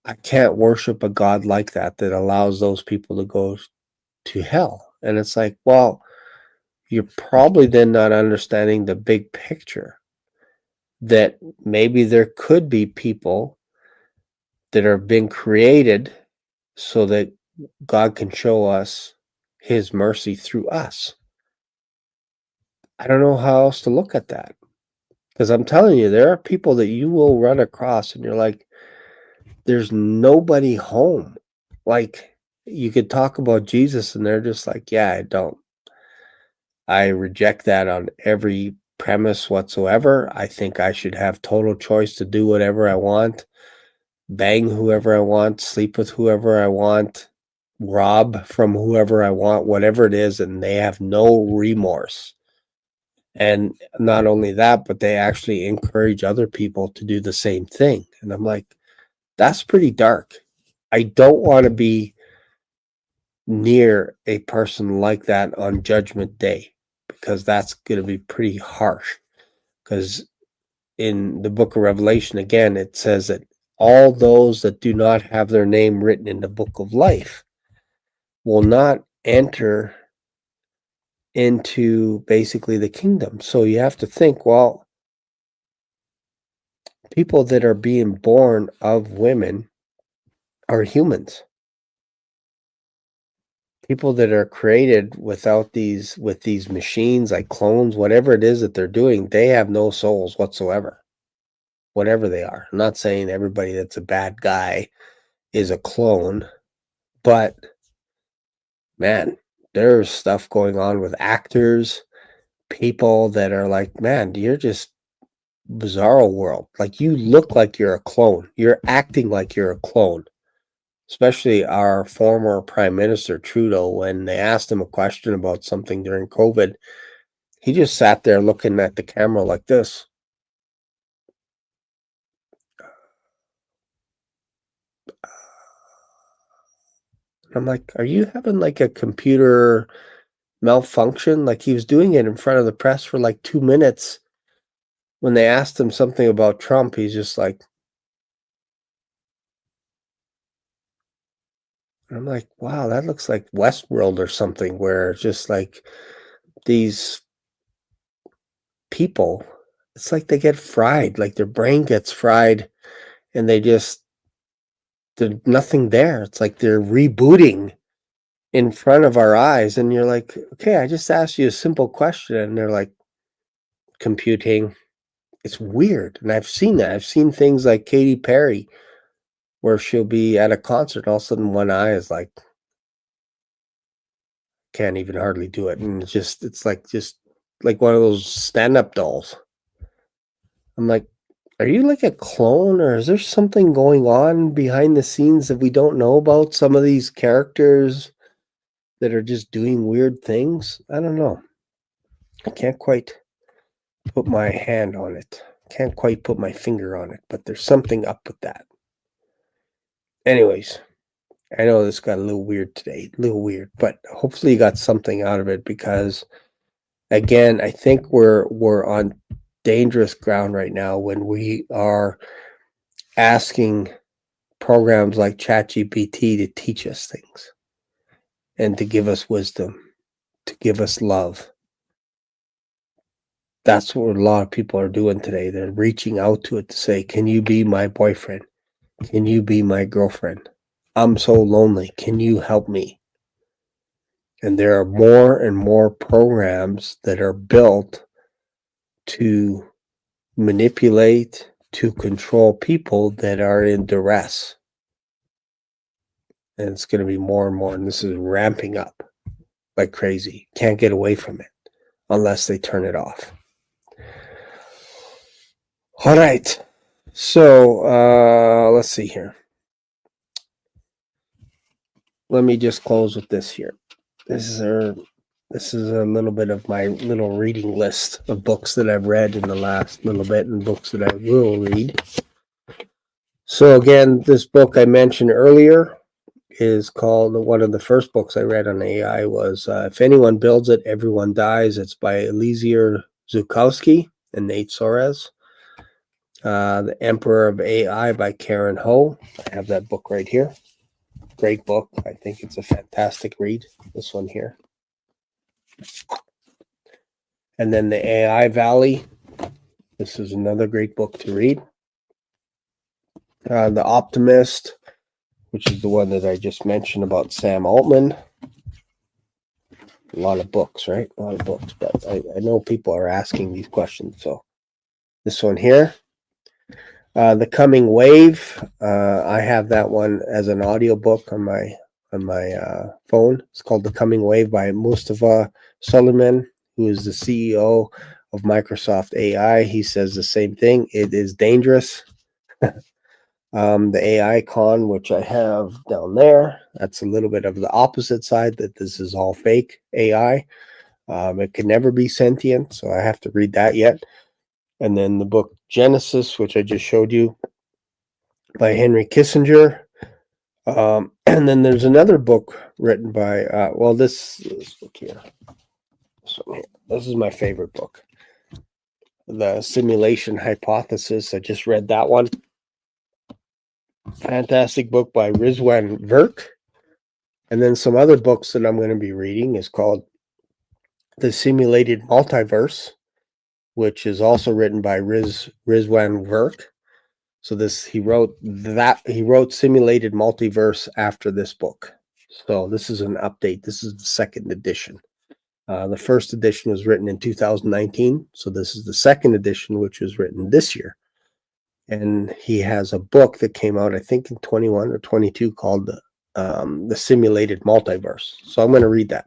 I can't worship a God like that allows those people to go to hell. And it's like, well, you're probably then not understanding the big picture, that maybe there could be people that are being created so that God can show us his mercy through us. I don't know how else to look at that. Because I'm telling you, there are people that you will run across and you're like, there's nobody home. Like, you could talk about Jesus and they're just like, yeah, I don't. I reject that on every premise whatsoever. I think I should have total choice to do whatever I want, bang whoever I want, sleep with whoever I want, rob from whoever I want, whatever it is, and they have no remorse. And not only that, but they actually encourage other people to do the same thing. And I'm like, that's pretty dark. I don't want to be near a person like that on Judgment Day, because that's going to be pretty harsh. Because in the book of Revelation, again, it says that all those that do not have their name written in the book of life will not enter into basically the kingdom. So you have to think, well, people that are being born of women are humans. People that are created with these machines, like clones, whatever it is that they're doing, they have no souls whatsoever. Whatever they are. I'm not saying everybody that's a bad guy is a clone, but man, there's stuff going on with actors, people that are like, man, you're just bizarro world. Like, you look like you're a clone. You're acting like you're a clone. Especially our former Prime Minister Trudeau, when they asked him a question about something during COVID, he just sat there looking at the camera like this. I'm like, are you having like a computer malfunction? Like, he was doing it in front of the press for like 2 minutes. When they asked him something about Trump, he's just like, I'm like, wow, that looks like Westworld or something, where it's just like these people, it's like they get fried, like their brain gets fried and there's nothing there. It's like they're rebooting in front of our eyes. And you're like, okay, I just asked you a simple question. And they're like, computing. It's weird. And I've seen that. I've seen things like Katy Perry, where she'll be at a concert, and all of a sudden one eye is like, can't even hardly do it. And it's like one of those stand-up dolls. I'm like, are you like a clone, or is there something going on behind the scenes that we don't know about? Some of these characters that are just doing weird things? I don't know. I can't quite put my hand on it. Can't quite put my finger on it, but there's something up with that. Anyways, I know this got a little weird today, but hopefully you got something out of it, because again, I think we're on dangerous ground right now when we are asking programs like ChatGPT to teach us things and to give us wisdom, to give us love. That's what a lot of people are doing today. They're reaching out to it to say, can you be my boyfriend? Can you be my girlfriend? I'm so lonely. Can you help me? And there are more and more programs that are built to manipulate, to control people that are in duress. And it's going to be more and more. And this is ramping up like crazy. Can't get away from it unless they turn it off. All right. So let's see here. Let me just close with this here. This is a little bit of my little reading list of books that I've read in the last little bit, and books that I will read. So again, this book I mentioned earlier is called, one of the first books I read on AI was If Anyone Builds It, Everyone Dies. It's by Eliezer Zukowski and Nate Soares. The Emperor of AI by Karen Ho. I have that book right here. Great book. I think it's a fantastic read. This one here. And then The AI Valley. This is another great book to read. The Optimist, which is the one that I just mentioned about Sam Altman. A lot of books, right? A lot of books. But I know people are asking these questions. So this one here. The Coming Wave. I have that one as an audiobook on my phone. It's called The Coming Wave by Mustafa Suleiman, who is the CEO of Microsoft AI. He says the same thing. It is dangerous. The AI con, which I have down there, that's a little bit of the opposite side, that this is all fake AI. It can never be sentient, so I have to read that yet. And then the book Genesis, which I just showed you, by Henry Kissinger. And then there's another book written by, this book here. This is my favorite book. The Simulation Hypothesis. I just read that one. Fantastic book by Rizwan Virk. And then some other books that I'm going to be reading is called The Simulated Multiverse, which is also written by Rizwan Virk. So he wrote Simulated Multiverse after this book. So this is an update. This is the second edition. The first edition was written in 2019. So this is the second edition, which was written this year. And he has a book that came out, I think, in 21 or 22 called The Simulated Multiverse. So I'm going to read that.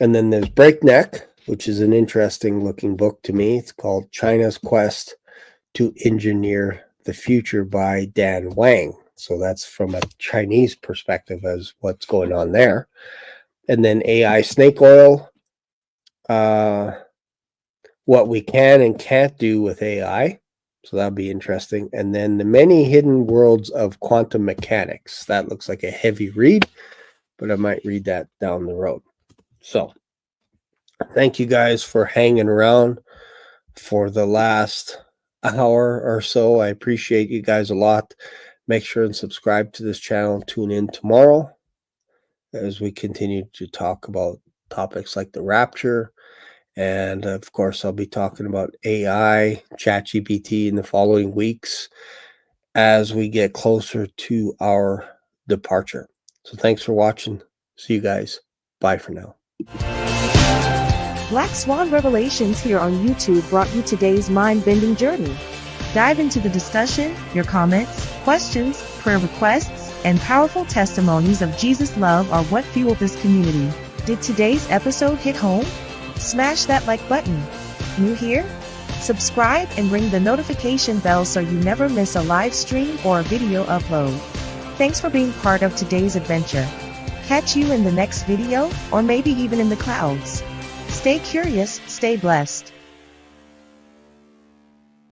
And then there's Breakneck, which is an interesting looking book to me. It's called China's Quest to Engineer the Future by Dan Wang. So that's from a Chinese perspective as what's going on there. And then AI Snake Oil, what we can and can't do with AI. So that'll be interesting. And then The Many Hidden Worlds of Quantum Mechanics. That looks like a heavy read, but I might read that down the road. So thank you guys for hanging around for the last hour or so. I appreciate you guys a lot. Make sure and subscribe to this channel. Tune in tomorrow as we continue to talk about topics like the rapture. And of course, I'll be talking about AI, ChatGPT in the following weeks as we get closer to our departure. So thanks for watching. See you guys. Bye for now. Black Swan Revelations here on YouTube brought you today's mind-bending journey. Dive into the discussion, your comments, questions, prayer requests, and powerful testimonies of Jesus' love are what fuel this community. Did today's episode hit home? Smash that like button. New here? Subscribe and ring the notification bell so you never miss a live stream or a video upload. Thanks for being part of today's adventure. Catch you in the next video, or maybe even in the clouds. Stay curious, stay blessed.